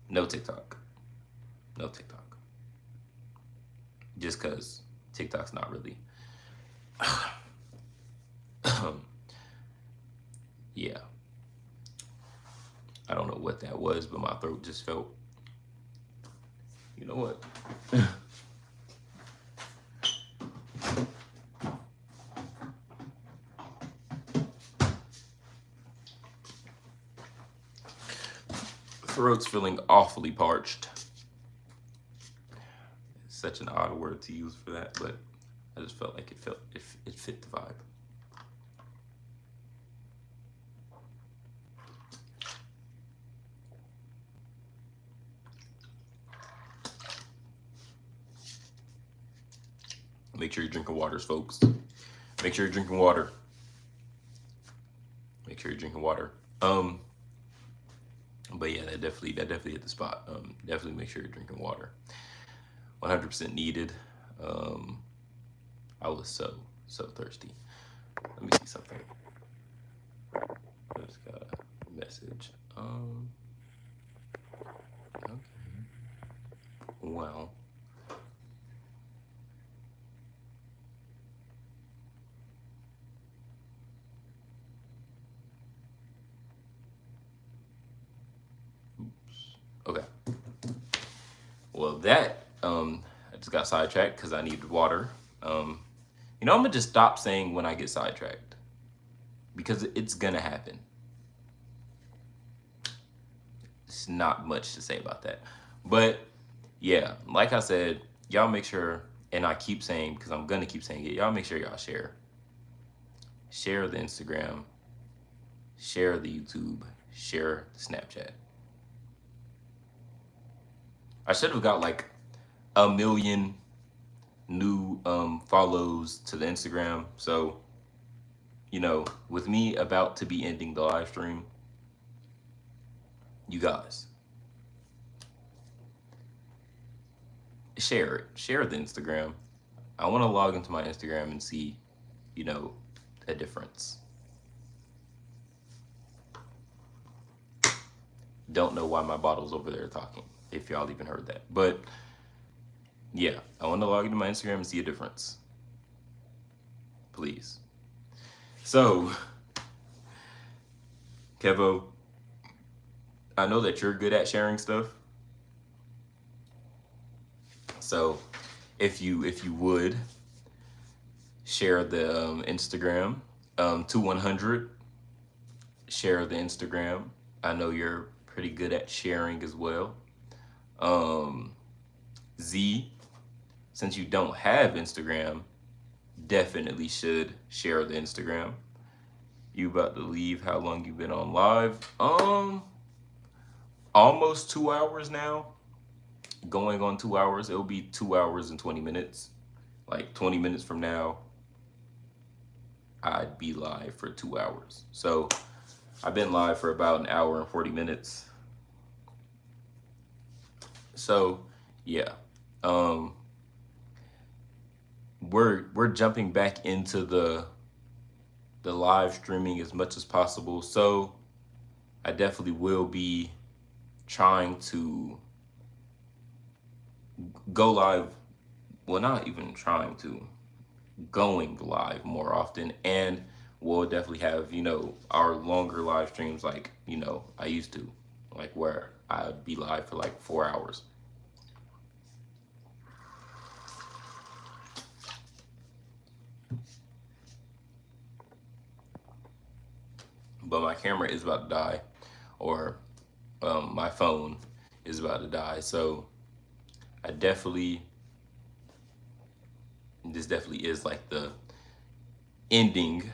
A: no TikTok. No TikTok. Just because TikTok's not really. Yeah. I don't know what that was, but my throat just felt. You know what? Throat's feeling awfully parched. It's such an odd word to use for that, but I just felt like it fit the vibe. Make sure you're drinking waters, folks. Make sure you're drinking water. Make sure you're drinking water. But yeah, that definitely hit the spot. Definitely make sure you're drinking water. 100% needed. I was so thirsty. Let me see something. I just got a message. Okay. Well. Okay. Well, that I just got sidetracked because I needed water. I'm gonna just stop saying when I get sidetracked because it's gonna happen. It's not much to say about that, but yeah, like I said, y'all make sure, and I keep saying because I'm gonna keep saying it. Y'all make sure y'all share the Instagram, share the YouTube, share the Snapchat. I should have got like 1 million new follows to the Instagram. So, with me about to be ending the live stream, you guys share it. Share the Instagram. I want to log into my Instagram and see, a difference. Don't know why my bottle's over there talking, if y'all even heard that. But yeah, I want to log into my Instagram and see a difference. Please. So, Kevo, I know that you're good at sharing stuff. So, if you would share the Instagram to 100, share the Instagram. I know you're pretty good at sharing as well. Z, since you don't have Instagram, definitely should share the Instagram. You about to leave? How long you been on live? Almost 2 hours now. Going on 2 hours. It'll be 2 hours and 20 minutes. Like 20 minutes from now, I'd be live for 2 hours. So I've been live for about 1 hour and 40 minutes. So yeah, um, we're jumping back into the live streaming as much as possible. So I definitely will be trying to go live. Well, not even trying to, going live more often, and we'll definitely have our longer live streams like I used to, like where I'd be live for like 4 hours. But my camera is about to die, or my phone is about to die. So I definitely, this definitely is like the ending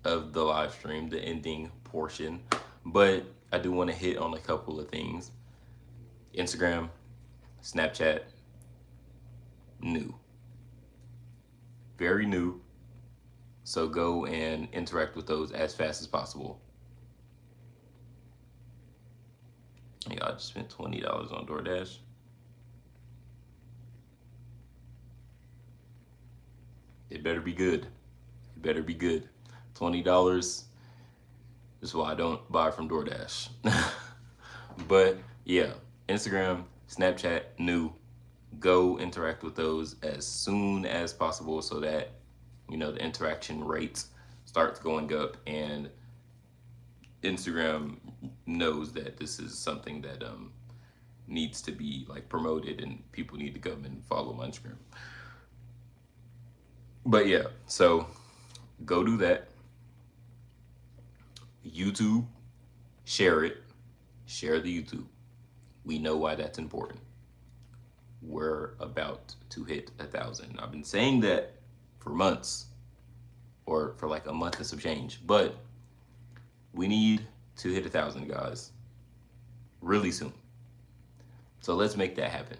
A: of the live stream, the ending portion. But I do want to hit on a couple of things. Instagram, Snapchat, new, very new. So go and interact with those as fast as possible. Yeah, I just spent $20 on DoorDash. It better be good. It better be good. $20 is why I don't buy from DoorDash. But yeah, Instagram, Snapchat, new. Go interact with those as soon as possible so that the interaction rates starts going up, and Instagram knows that this is something that needs to be like promoted, and people need to come and follow my Instagram. But yeah, so go do that. YouTube, share it. Share the YouTube. We know why that's important. We're about to hit 1,000. I've been saying that for months, or for like a month and some change, but we need to hit 1,000, guys, really soon. So let's make that happen.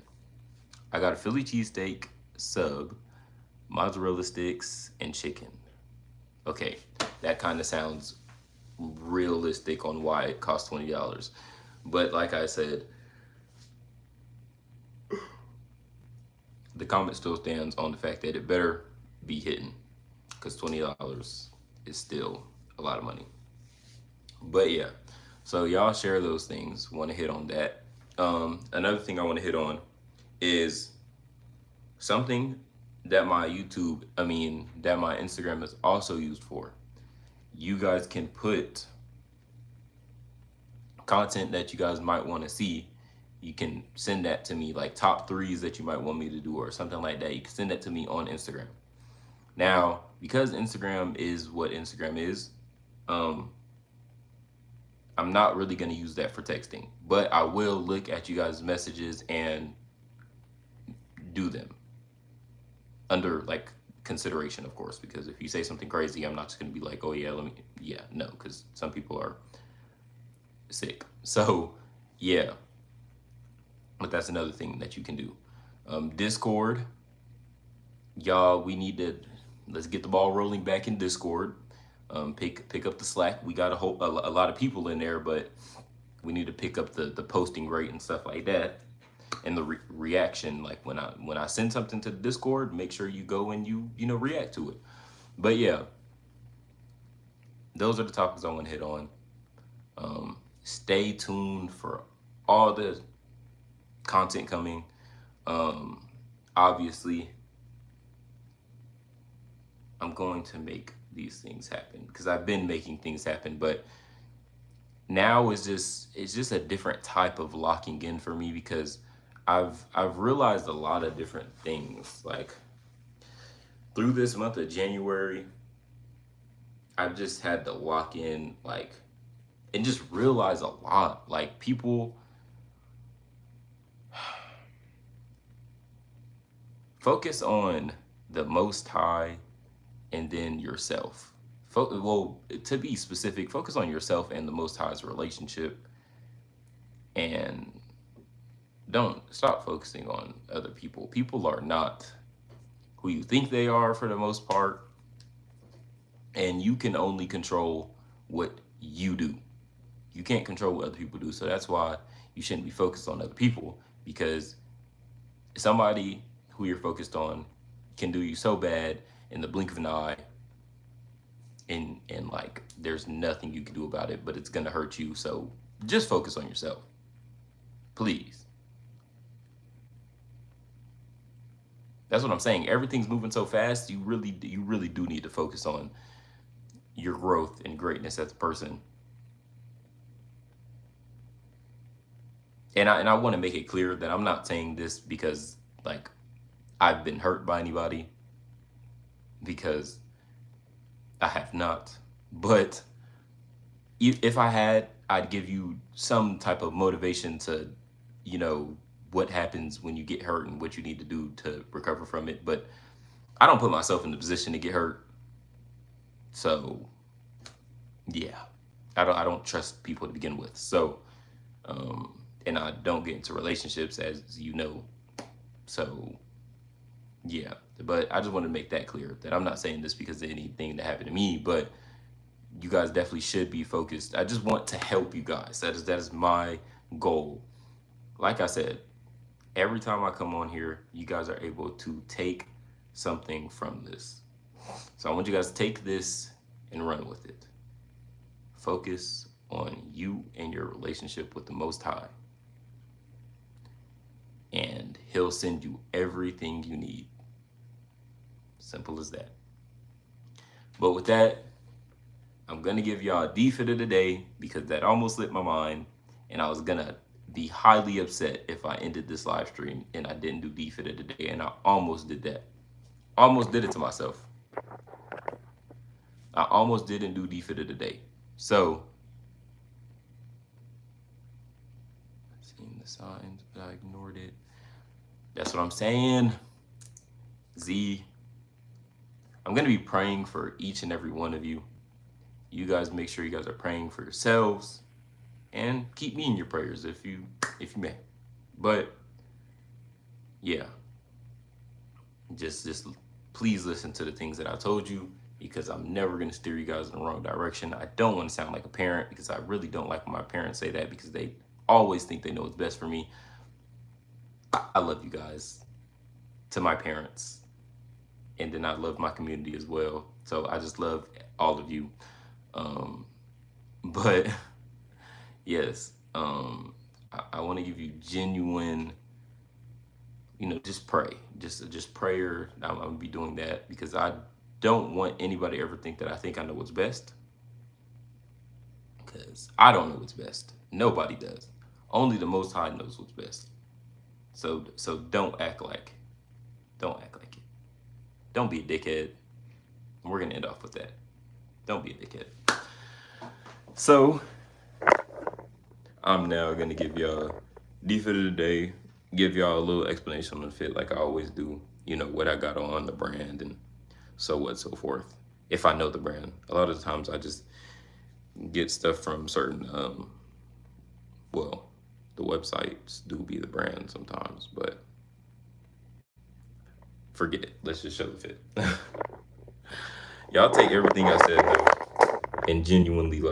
A: I got a Philly cheesesteak sub, mozzarella sticks, and chicken. Okay, that kind of sounds realistic on why it costs $20. But like I said, the comment still stands on the fact that it better be hitting, because $20 is still a lot of money. But yeah, so y'all share those things. Want to hit on that. Another thing I want to hit on is something that my that my Instagram is also used for. You guys can put content that you guys might want to see. You can send that to me, like top threes that you might want me to do or something like that. You can send that to me on Instagram. Now, because Instagram is what Instagram is, I'm not really going to use that for texting, but I will look at you guys' messages and do them under like consideration, of course, because if you say something crazy, I'm not just going to be like, oh yeah, no, because some people are sick. So yeah, but that's another thing that you can do. Discord, y'all, let's get the ball rolling back in Discord. Pick up the slack. We got a lot of people in there, but we need to pick up the posting rate and stuff like that, and the reaction. Like when I send something to the Discord, make sure you go and you react to it. But yeah, those are the topics I want to hit on. Stay tuned for all the content coming. Obviously, I'm going to make these things happen because I've been making things happen, but now it's just a different type of locking in for me, because I've realized a lot of different things. Like through this month of January, I've just had to lock in, like, and just realize a lot. Like people focus on the Most High and then yourself. Well, to be specific, focus on yourself and the Most High's relationship, and don't stop focusing on other people. People are not who you think they are for the most part, and you can only control what you do. You can't control what other people do. So that's why you shouldn't be focused on other people, because Somebody who you're focused on can do you so bad in the blink of an eye, and like there's nothing you can do about it, but it's gonna hurt you. So just focus on yourself, please. That's what I'm saying. Everything's moving so fast. You really do need to focus on your growth and greatness as a person. And I want to make it clear that I'm not saying this because like I've been hurt by anybody, because I have not. But if I had, I'd give you some type of motivation to, you know, what happens when you get hurt and what you need to do to recover from it. But I don't put myself in the position to get hurt. So yeah, I don't trust people to begin with. So and I don't get into relationships, as you know. So yeah, but I just want to make that clear that I'm not saying this because of anything that happened to me, but you guys definitely should be focused. I just want to help you guys. That is my goal. Like I said, every time I come on here, you guys are able to take something from this. So I want you guys to take this and run with it. Focus on you and your relationship with the Most High, and He'll send you everything you need. Simple as that. But with that, I'm going to give y'all a defit of the day because that almost slipped my mind, and I was going to be highly upset if I ended this live stream and I didn't do defit of the day, and I almost did that. Almost did it to myself. I almost didn't do defit of the day. So, I've seen the signs, but I ignored it. That's what I'm saying. Z, I'm going to be praying for each and every one of you. You guys make sure you guys are praying for yourselves, and keep me in your prayers if you may. But yeah, just please listen to the things that I told you, because I'm never going to steer you guys in the wrong direction. I don't want to sound like a parent, because I really don't like when my parents say that, because they always think they know what's best for me. I love you guys, to my parents, and then I love my community as well. So I just love all of you. But yes, I want to give you genuine, just pray, just prayer. I'm gonna be doing that because I don't want anybody to ever think that I think I know what's best, because I don't know what's best. Nobody does. Only the Most High knows what's best. So don't act like it. Don't be a dickhead. We're gonna end off with that. Don't be a dickhead. So I'm now gonna give y'all the fit of the day, give y'all a little explanation on the fit like I always do. What I got on the brand and so forth. If I know the brand. A lot of the times I just get stuff from certain the websites do be the brand sometimes, but forget it. Let's just show the fit. Y'all take everything I said though and genuinely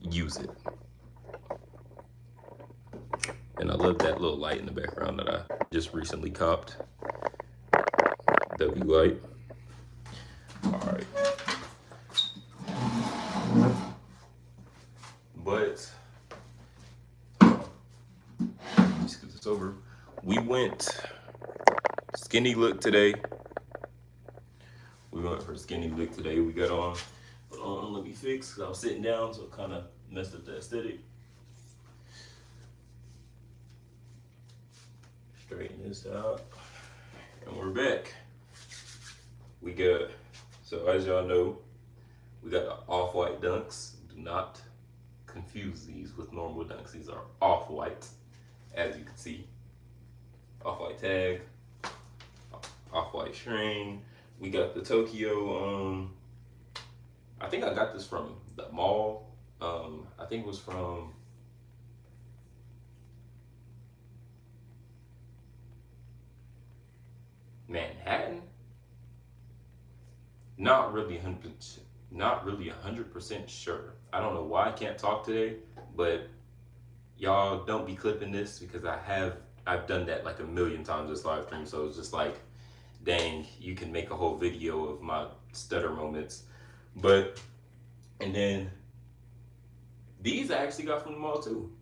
A: use it. And I love that little light in the background that I just recently copped. W light. All right. But just get this over. We went skinny look today. We got on. Hold on, let me fix, because I was sitting down, so it kind of messed up the aesthetic. Straighten this out. And we're back. We got, so as y'all know, we got the off-white dunks. Do not confuse these with normal dunks. These are off-white, as you can see. Off-white tag, off-white string. We got the Tokyo, I think I got this from the mall. I think it was from Manhattan. Not really 100% sure. I don't know why I can't talk today, but y'all don't be clipping this because I have I've done that like a million times this live stream. So it's just like, dang, you can make a whole video of my stutter moments. But, and then these I actually got from the mall too.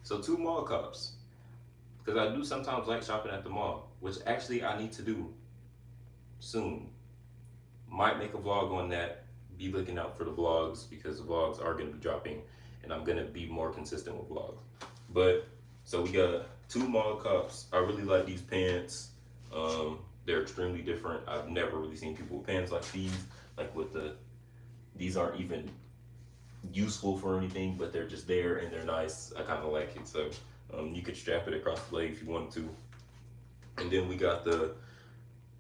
A: So 2 mall cups. Because I do sometimes like shopping at the mall, which actually I need to do soon. Might make a vlog on that. Be looking out for the vlogs because the vlogs are going to be dropping and I'm going to be more consistent with vlogs. But, so we got 2 mall cups. I really like these pants. They're extremely different. I've never really seen people with pants like these. Like with these aren't even useful for anything, but they're just there and they're nice. I kind of like it. So you could strap it across the leg if you wanted to. And then we got the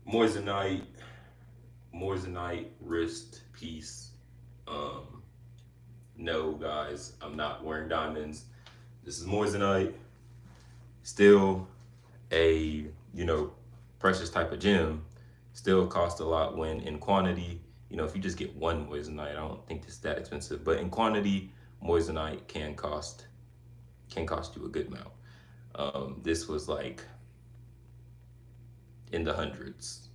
A: Moissanite wrist piece. No guys, I'm not wearing diamonds. This is Moissanite. Still a, you know, precious type of gem. Still costs a lot when in quantity. You know, if you just get one Moissanite, I don't think it's that expensive. But in quantity, Moissanite can cost you a good amount. This was like in the hundreds,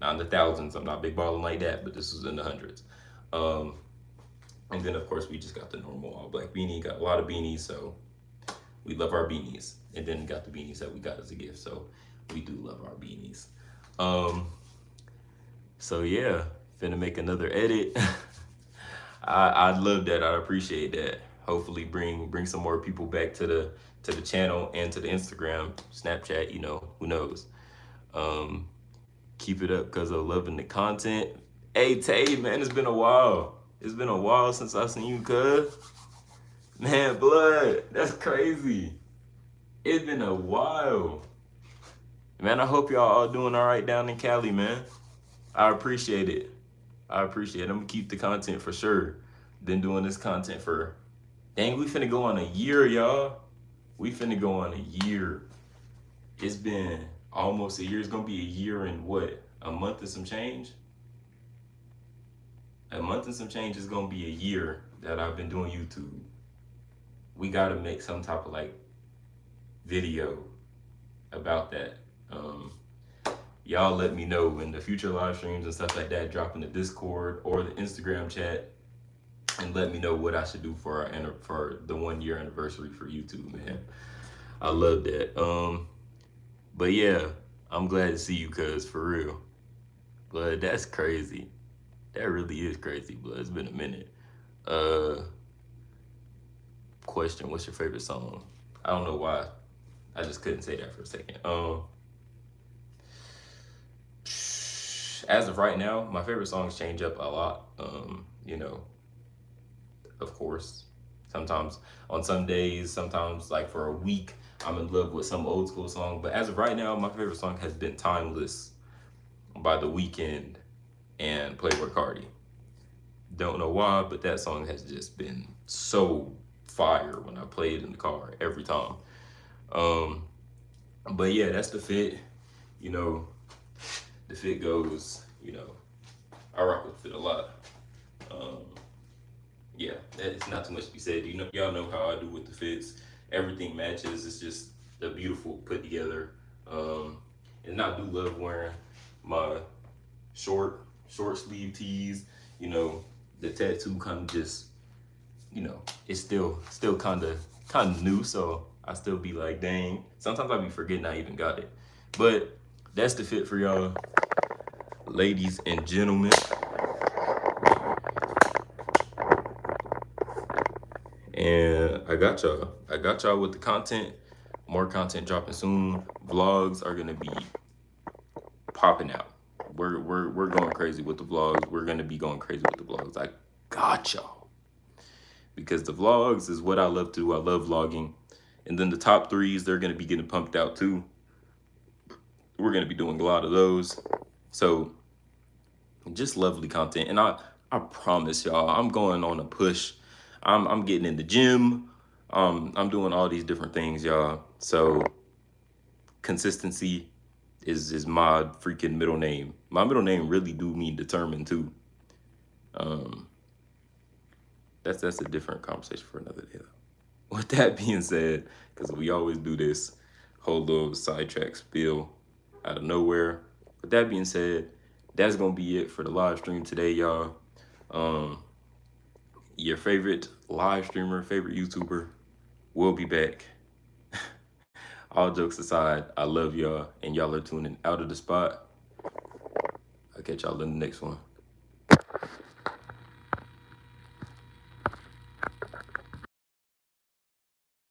A: not in the thousands. I'm not big balling like that, but this was in the hundreds. And then of course we just got the normal all black beanie. Got a lot of beanies, so we love our beanies. And then got the beanies that we got as a gift, so we do love our beanies. So yeah, finna make another edit. I love that. I appreciate that. Hopefully bring some more people back to the channel and to the Instagram, Snapchat. You know, who knows? Keep it up because of loving the content. Hey Tay, man, it's been a while. It's been a while since I seen you, cuz. Man, blood, that's crazy. It's been a while. Man, I hope y'all all doing all right down in Cali, man. I appreciate it. I appreciate it. I'm gonna keep the content for sure. Been doing this content for, dang, we finna go on a year, y'all. We finna go on a year. It's been almost a year. It's gonna be a year and what? A month and some change? A month and some change is gonna be a year that I've been doing YouTube. We gotta make some type of like video about that. Y'all let me know in the future live streams and stuff like that, drop in the Discord or the Instagram chat and let me know what I should do for the 1 year anniversary for YouTube, man. I love that. But yeah, I'm glad to see you, cuz, for real. Blood, that's crazy. That really is crazy, blood. It's been a minute. Question, what's your favorite song? I don't know why. I just couldn't say that for a second. As of right now, my favorite songs change up a lot. You know, of course. Sometimes on some days, sometimes like for a week, I'm in love with some old school song. But as of right now, my favorite song has been Timeless by The Weeknd and Playboi Carti. Don't know why, but that song has just been so fire when I play it in the car every time. But yeah, that's the fit. You know, the fit goes, you know, I rock with the fit a lot. Yeah, it's not too much to be said. You know, y'all know how I do with the fits. Everything matches. It's just a beautiful put together. And I do love wearing my short sleeve tees. You know, the tattoo kind of just, you know, it's still kind of new, so I still be like, dang. Sometimes I be forgetting I even got it. But that's the fit for y'all, ladies and gentlemen. And I got y'all with the content. More content dropping soon. Vlogs are gonna be popping out. We're going crazy with the vlogs. We're gonna be going crazy with the vlogs. I got y'all. Because the vlogs is what I love to do. I love vlogging. And then the top threes, they're gonna be getting pumped out too. We're gonna be doing a lot of those. So just lovely content. And I promise y'all, I'm going on a push. I'm getting in the gym. I'm doing all these different things, y'all. So consistency is my freaking middle name. My middle name really do mean determined too. That's a different conversation for another day though. With that being said, because we always do this, whole little sidetrack spill out of nowhere. With that being said, that's gonna be it for the live stream today, y'all. Um, your favorite live streamer, favorite YouTuber will be back. All jokes aside, I love y'all, and y'all are tuning out of the spot. I'll catch y'all in the next one.